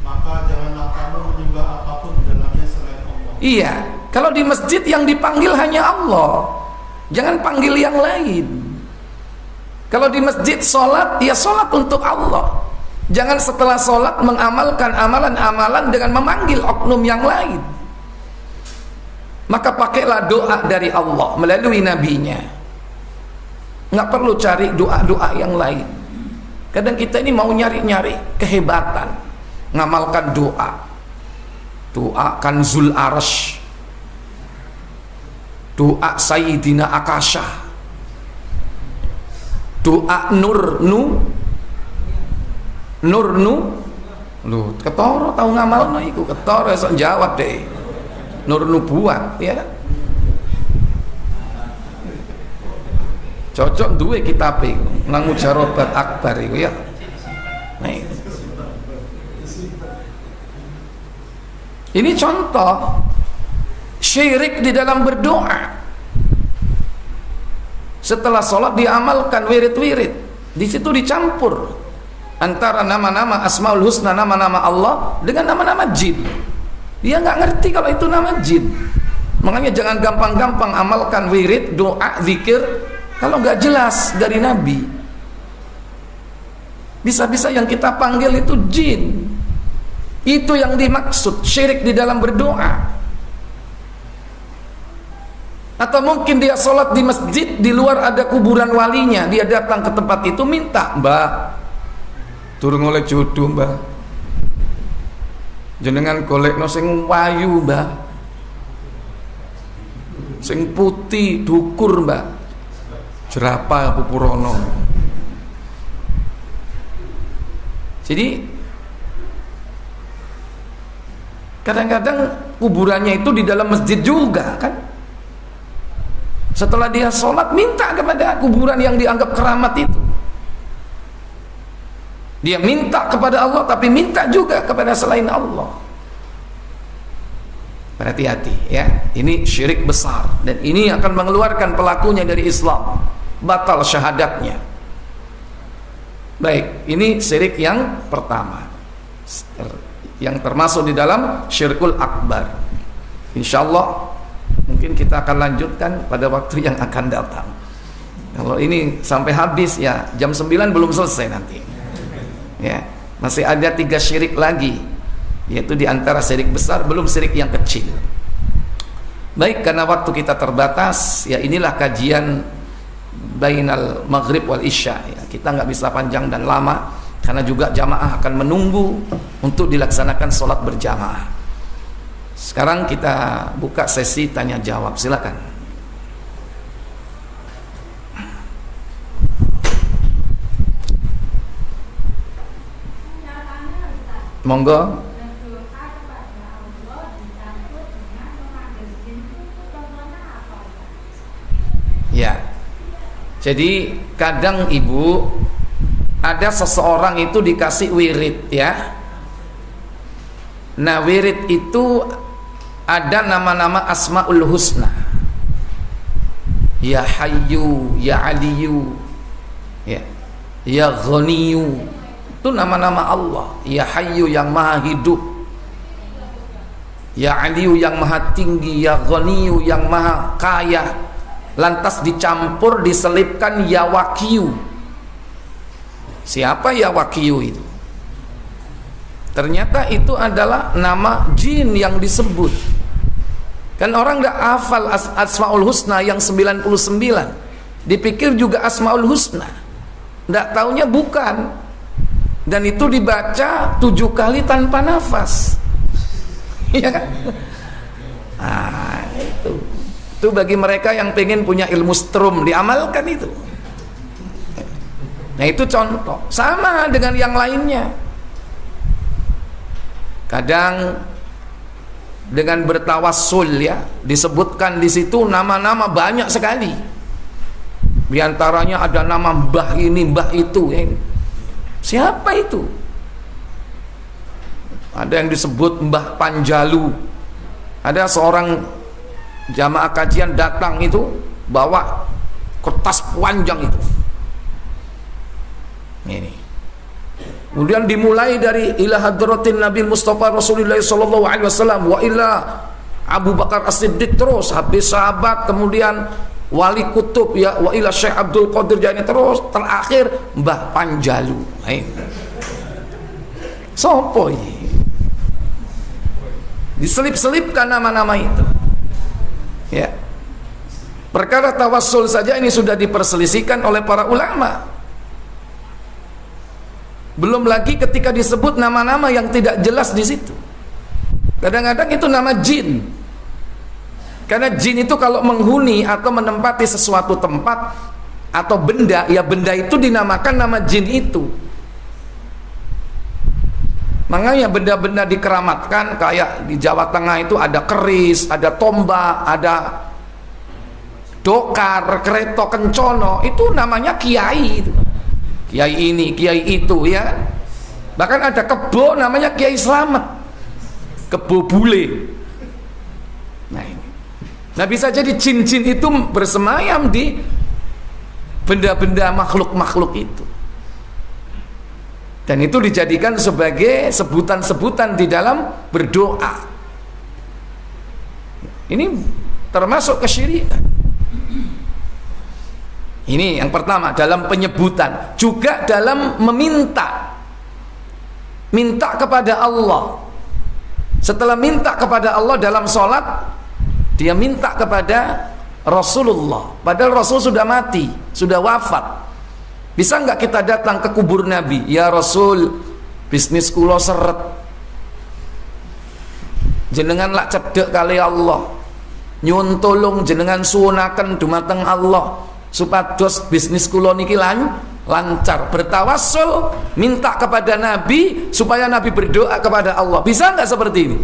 maka janganlah kamu menyembah apapun di dalamnya selain Allah. Iya, kalau di masjid yang dipanggil hanya Allah, jangan panggil yang lain. Kalau di masjid sholat, ya sholat untuk Allah. Jangan setelah sholat mengamalkan amalan-amalan dengan memanggil oknum yang lain. Maka pakailah doa dari Allah melalui nabinya. Nggak perlu cari doa-doa yang lain. Kadang kita ini mau nyari-nyari kehebatan, ngamalkan doa. Doa Kanzul Arash, doa Sayyidina Akasha, doa Nur lu ketoro tahu ngamal no iku ketoro esok jawab deh. Nur nubuat ya kan, cocok duwe kitab iku nang mujarobat akbar iku ya. Nah, ini contoh syirik di dalam berdoa. Setelah sholat diamalkan wirid-wirid, di situ dicampur antara nama-nama asmaul husna, nama-nama Allah dengan nama-nama jin. Dia nggak ngerti kalau itu nama jin. Makanya jangan gampang-gampang amalkan wirid, doa, zikir kalau nggak jelas dari Nabi. Bisa-bisa yang kita panggil itu jin. Itu yang dimaksud syirik di dalam berdoa. Atau mungkin dia sholat di masjid, di luar ada kuburan walinya, dia datang ke tempat itu minta, mbak turun oleh jodoh mbak, jenengan golekno sing wayu mbak, sing putih dukur mbak, jerapah pupurono. Jadi kadang-kadang kuburannya itu di dalam masjid juga kan. Setelah dia sholat minta kepada kuburan yang dianggap keramat itu. Dia minta kepada Allah tapi minta juga kepada selain Allah. Berhati-hati ya. Ini syirik besar dan ini akan mengeluarkan pelakunya dari Islam, batal syahadatnya. Baik, ini syirik yang pertama, yang termasuk di dalam syirkul akbar. Insyaallah mungkin kita akan lanjutkan pada waktu yang akan datang. Kalau ini sampai habis ya jam 9 belum selesai nanti. Ya, masih ada 3 syirik lagi yaitu di antara syirik besar, belum syirik yang kecil. Baik, karena waktu kita terbatas, ya inilah kajian bainal maghrib wal isya ya. Kita nggak bisa panjang dan lama karena juga jamaah akan menunggu untuk dilaksanakan sholat berjamaah. Sekarang kita buka sesi tanya jawab, silakan. Monggo. Ya, jadi kadang ibu ada seseorang itu dikasih wirid ya. Nah wirid itu ada nama-nama Asmaul Husna. Ya Hayyu, Ya Aliyu, Ya Ghaniyu, itu nama-nama Allah. Ya Hayyu yang maha hidup, Ya Aliyu yang maha tinggi, Ya Ghaniyu yang maha kaya. Lantas dicampur, diselipkan Ya Wakiyu. Siapa Ya Wakiyu itu? Ternyata itu adalah nama jin yang disebut. Kan orang tidak hafal Asmaul Husna yang 99. Dipikir juga Asmaul Husna, tidak taunya bukan. Dan itu dibaca 7 kali tanpa nafas. Iya kan? Ah, itu bagi mereka yang pengen punya ilmu strum, diamalkan itu. Nah itu contoh. Sama dengan yang lainnya. Kadang dengan bertawassul ya, disebutkan di situ nama-nama banyak sekali. Di antaranya ada nama mbah ini, mbah itu. Siapa itu? Ada yang disebut Mbah Panjalu. Ada seorang jamaah kajian datang itu bawa kertas panjang itu. Ini. Kemudian dimulai dari ila hadratin Nabi Mustafa Rasulullah sallallahu alaihi wasallam wa ila Abu Bakar As-Siddiq, terus habis sahabat, kemudian wali kutub ya, wa ila Syekh Abdul Qadir Jailani, terus terakhir Mbah Panjalu. Sopo ini? Diselip-selipkan nama-nama itu. Ya. Perkara tawassul saja ini sudah diperselisihkan oleh para ulama. Belum lagi ketika disebut nama-nama yang tidak jelas di situ. Kadang-kadang itu nama jin. Karena jin itu kalau menghuni atau menempati sesuatu tempat atau benda, ya benda itu dinamakan nama jin itu. Makanya benda-benda dikeramatkan, kayak di Jawa Tengah itu ada keris, ada tombak, ada dokar, kereta kencono, itu namanya kiai itu. Kiai ini, kiai itu ya. Bahkan ada kebo namanya Kiai Slamet, kebo bule. Nah ini. Nah bisa jadi jin-jin itu bersemayam di benda-benda makhluk-makhluk itu. Dan itu dijadikan sebagai sebutan-sebutan di dalam berdoa. Ini termasuk kesyirikan. Ini yang pertama dalam penyebutan. Juga dalam meminta. Minta kepada Allah. Setelah minta kepada Allah dalam sholat, dia minta kepada Rasulullah. Padahal Rasul sudah mati, sudah wafat. Bisa nggak kita datang ke kubur Nabi? Ya Rasul, bisnis kula seret. Jenengan lak cedek kali Allah. Nyuwun tolong jenengan suwunaken dumateng Allah supados bisnis kula niki lancar. Bertawassul, minta kepada Nabi supaya Nabi berdoa kepada Allah. Bisa nggak seperti ini?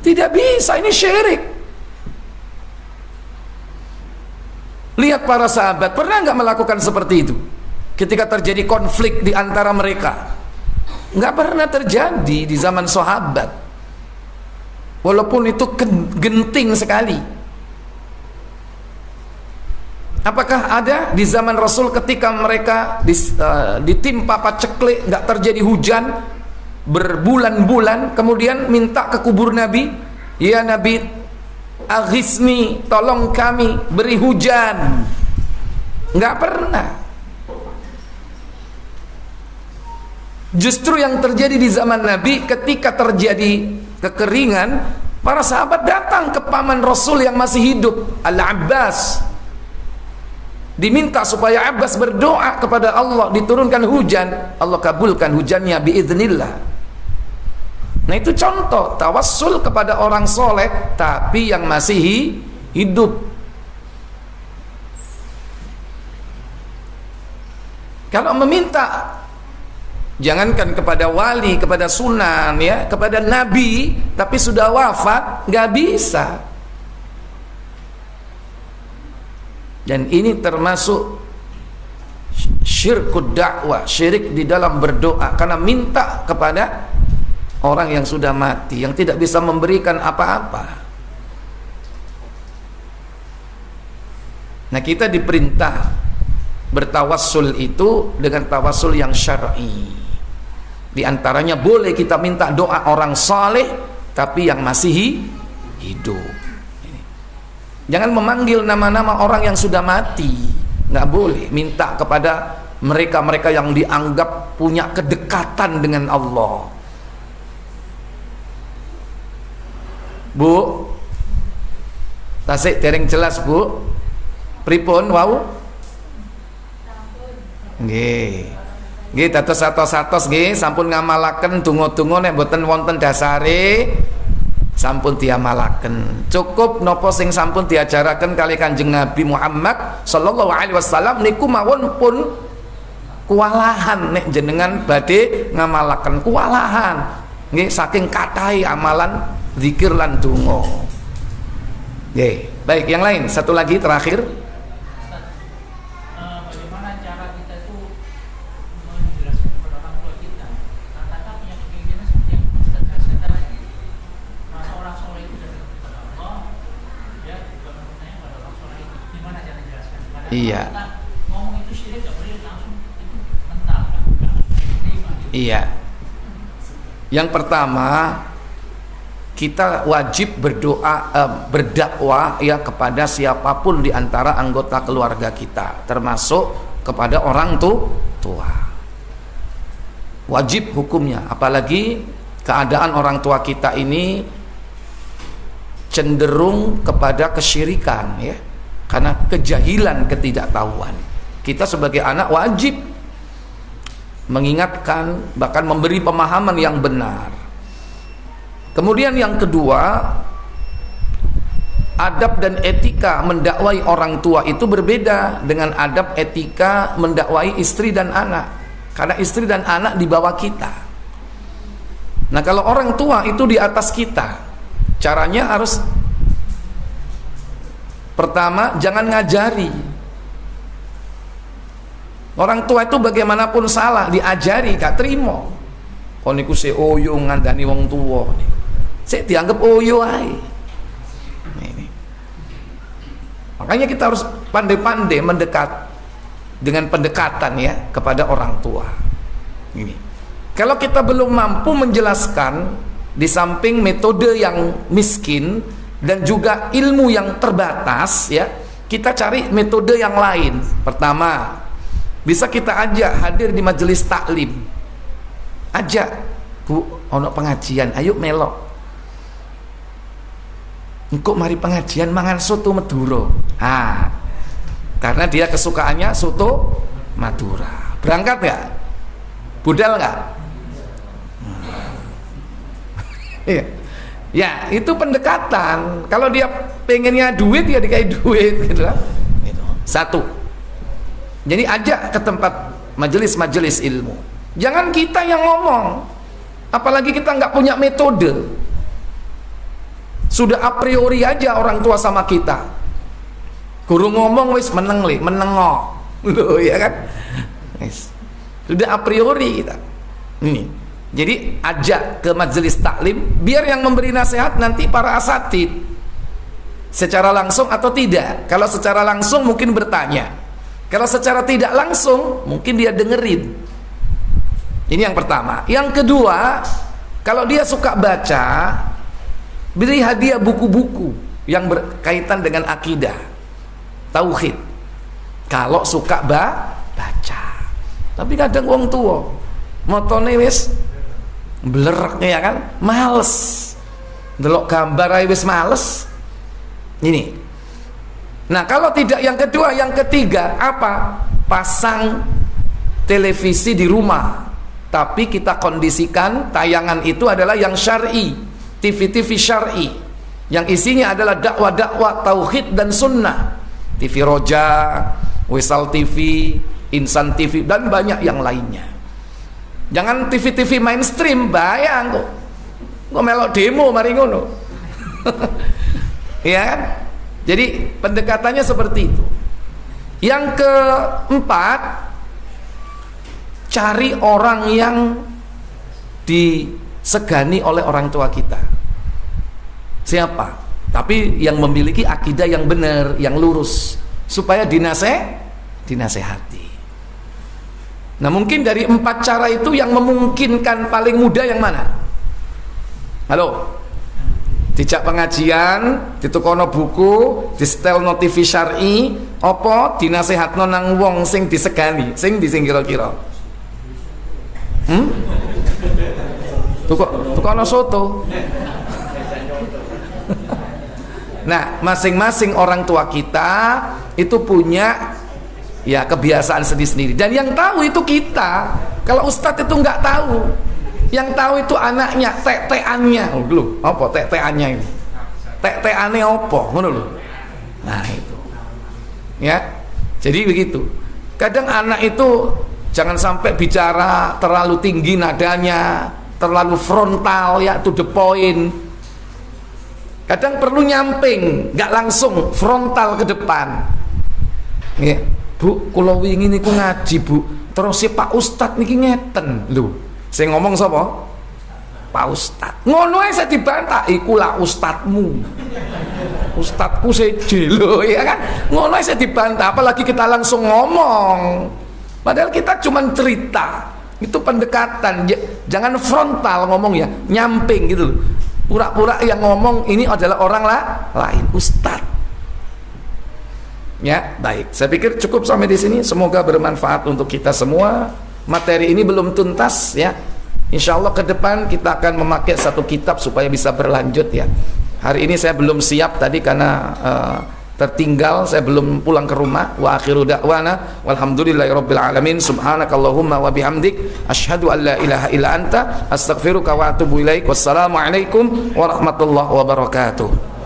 Tidak bisa, ini syirik. Lihat para sahabat, pernah nggak melakukan seperti itu? Ketika terjadi konflik di antara mereka, nggak pernah terjadi di zaman sahabat, walaupun itu genting sekali. Apakah ada di zaman Rasul ketika mereka ditimpa paceklik, nggak terjadi hujan berbulan-bulan, kemudian minta ke kubur Nabi, ya Nabi, aghisni, tolong kami, beri hujan? Nggak pernah. Justru yang terjadi di zaman Nabi ketika terjadi kekeringan, para sahabat datang ke paman Rasul yang masih hidup, Al-Abbas. Diminta supaya Abbas berdoa kepada Allah, diturunkan hujan, Allah kabulkan hujannya biiznillah. Nah, itu contoh tawassul kepada orang soleh tapi yang masih hidup. Kalau meminta, jangankan kepada wali, kepada sunan, ya, kepada nabi tapi sudah wafat, nggak bisa. Dan ini termasuk syirkud dakwah, syirik di dalam berdoa, karena minta kepada orang yang sudah mati, yang tidak bisa memberikan apa-apa. Nah, kita diperintah bertawassul itu dengan tawassul yang syar'i. Di antaranya boleh kita minta doa orang saleh tapi yang masih hidup. Jangan memanggil nama-nama orang yang sudah mati, nggak boleh. Minta kepada mereka-mereka yang dianggap punya kedekatan dengan Allah. Bu, tasik tereng jelas bu. Pripun wau? Nggih. Nggih dados-atos nggih sampun ngamalaken donga-donga nek mboten wonten dasare sampun diamalaken. Cukup napa sing sampun diajaraken kali Kanjeng Nabi Muhammad sallallahu alaihi wasallam niku mawon pun kuwalahan nek jenengan badhe ngamalaken, kuwalahan nggih saking katahe amalan zikir lan donga. Nggih, baik, yang lain satu lagi terakhir. Bagaimana cara kita itu menjelaskan kepada orang tua kita, katakan punya keinginan seperti yang Ustaz jelaskan tadi, masa orang soleh itu datang kepada Allah, ya juga bertanya kepada orang soleh itu, gimana cara menjelaskan? Iya. Kita ngomong itu syirik, gak boleh langsung itu mental, gak terima. Iya. Yang pertama, kita wajib berdoa, berdakwah ya kepada siapapun di antara anggota keluarga kita, termasuk kepada orang tua. Wajib hukumnya, apalagi keadaan orang tua kita ini cenderung kepada kesyirikan, ya, karena kejahilan, ketidaktahuan. Kita sebagai anak wajib mengingatkan, bahkan memberi pemahaman yang benar. Kemudian yang kedua, adab dan etika mendakwai orang tua itu berbeda dengan adab etika mendakwai istri dan anak, karena istri dan anak di bawah kita. Nah, kalau orang tua itu di atas kita, caranya harus pertama, jangan ngajari. Orang tua itu bagaimanapun salah, diajari gak terima. Kok niku se oyo ngandani wong tua, saya dianggap oyo ae. Makanya kita harus pandai-pandai mendekat dengan pendekatan ya kepada orang tua. Ini. Kalau kita belum mampu menjelaskan, di samping metode yang miskin dan juga ilmu yang terbatas, ya, kita cari metode yang lain. Pertama, bisa kita ajak hadir di majelis taklim. Ajak, Bu, ono pengajian, ayo melok. Engkau mari pengajian mangan soto Madura. Karena dia kesukaannya soto Madura. Berangkat nggak? Budal nggak? Ya, itu pendekatan. Kalau dia pengennya duit, ya dikasih duit, gitu lah. Satu. Jadi ajak ke tempat majelis-majelis ilmu. Jangan kita yang ngomong. Apalagi kita nggak punya metode. Sudah a priori aja orang tua sama kita. Guru ngomong wis meneng li, menengok. Loh, ya kan? Wis. Sudah a priori kita. Ini. Jadi ajak ke majelis taklim, biar yang memberi nasihat nanti para asatid. Secara langsung atau tidak. Kalau secara langsung mungkin bertanya. Kalau secara tidak langsung mungkin dia dengerin. Ini yang pertama. Yang kedua, kalau dia suka baca, beri hadiah buku-buku yang berkaitan dengan akidah, tauhid. Kalau suka baca. Tapi kadang wong tua motone wis blerek, ya kan, males. Delok gambar ae wis males. Ini. Nah, kalau tidak yang kedua, yang ketiga apa? Pasang televisi di rumah. Tapi kita kondisikan tayangan itu adalah yang syar'i, TV-TV syar'i, yang isinya adalah dakwah-dakwah tauhid dan sunnah. TV Roja, Wisal TV, Insan TV, dan banyak yang lainnya. Jangan TV-TV mainstream, bayang kok. Kok melok demo mari ngono. Ya kan? Jadi pendekatannya seperti itu. Yang keempat, cari orang yang disegani oleh orang tua kita. Siapa? Tapi yang memiliki akidah yang benar, yang lurus, supaya dinasehati. Nah, mungkin dari 4 cara itu yang memungkinkan paling mudah yang mana? Halo? Dijak pengajian, ditukono buku, distelno TV syar'i, apa dinasehatno nang wong sing disegani, sing kira-kira. Tukono soto. Nah, masing-masing orang tua kita itu punya ya kebiasaan sendiri-sendiri, dan yang tahu itu kita. Kalau ustadz itu nggak tahu, yang tahu itu anaknya, tek-tekannya. Oh, dulu apa tek-tekannya ini? Tek-tekannya apa? Ngono lho. Nah, itu. Ya. Jadi begitu. Kadang anak itu jangan sampai bicara terlalu tinggi nadanya, terlalu frontal, ya, to the point. Kadang perlu nyamping, nggak langsung frontal ke depan. Ya, Bu, kula wingi niku ngaji, Bu. Terus si Pak Ustadz niki ngeten lho. Sing ngomong sapa? Pak Ustadz. Ngono ae saya dibantah, iku lah ustadmu. Ustadku seje lho, ya kan? Ngono ae saya dibantah, apalagi kita langsung ngomong. Padahal kita cuma cerita. Itu pendekatan. Jangan frontal ngomong, ya, nyamping gitu loh. Pura-pura yang ngomong ini adalah orang lain, ustadz. Ya, baik. Saya pikir cukup sampai di sini. Semoga bermanfaat untuk kita semua. Materi ini belum tuntas, ya. Insya Allah ke depan kita akan memakai satu kitab supaya bisa berlanjut, ya. Hari ini saya belum siap tadi karena tertinggal, saya belum pulang ke rumah. Wa akhiru da'wana walhamdulillahirabbil alamin. Subhanakallahumma wa bihamdik asyhadu an la ilaha illa anta astaghfiruka wa atubu ilaik. Wassalamualaikum warahmatullahi wabarakatuh.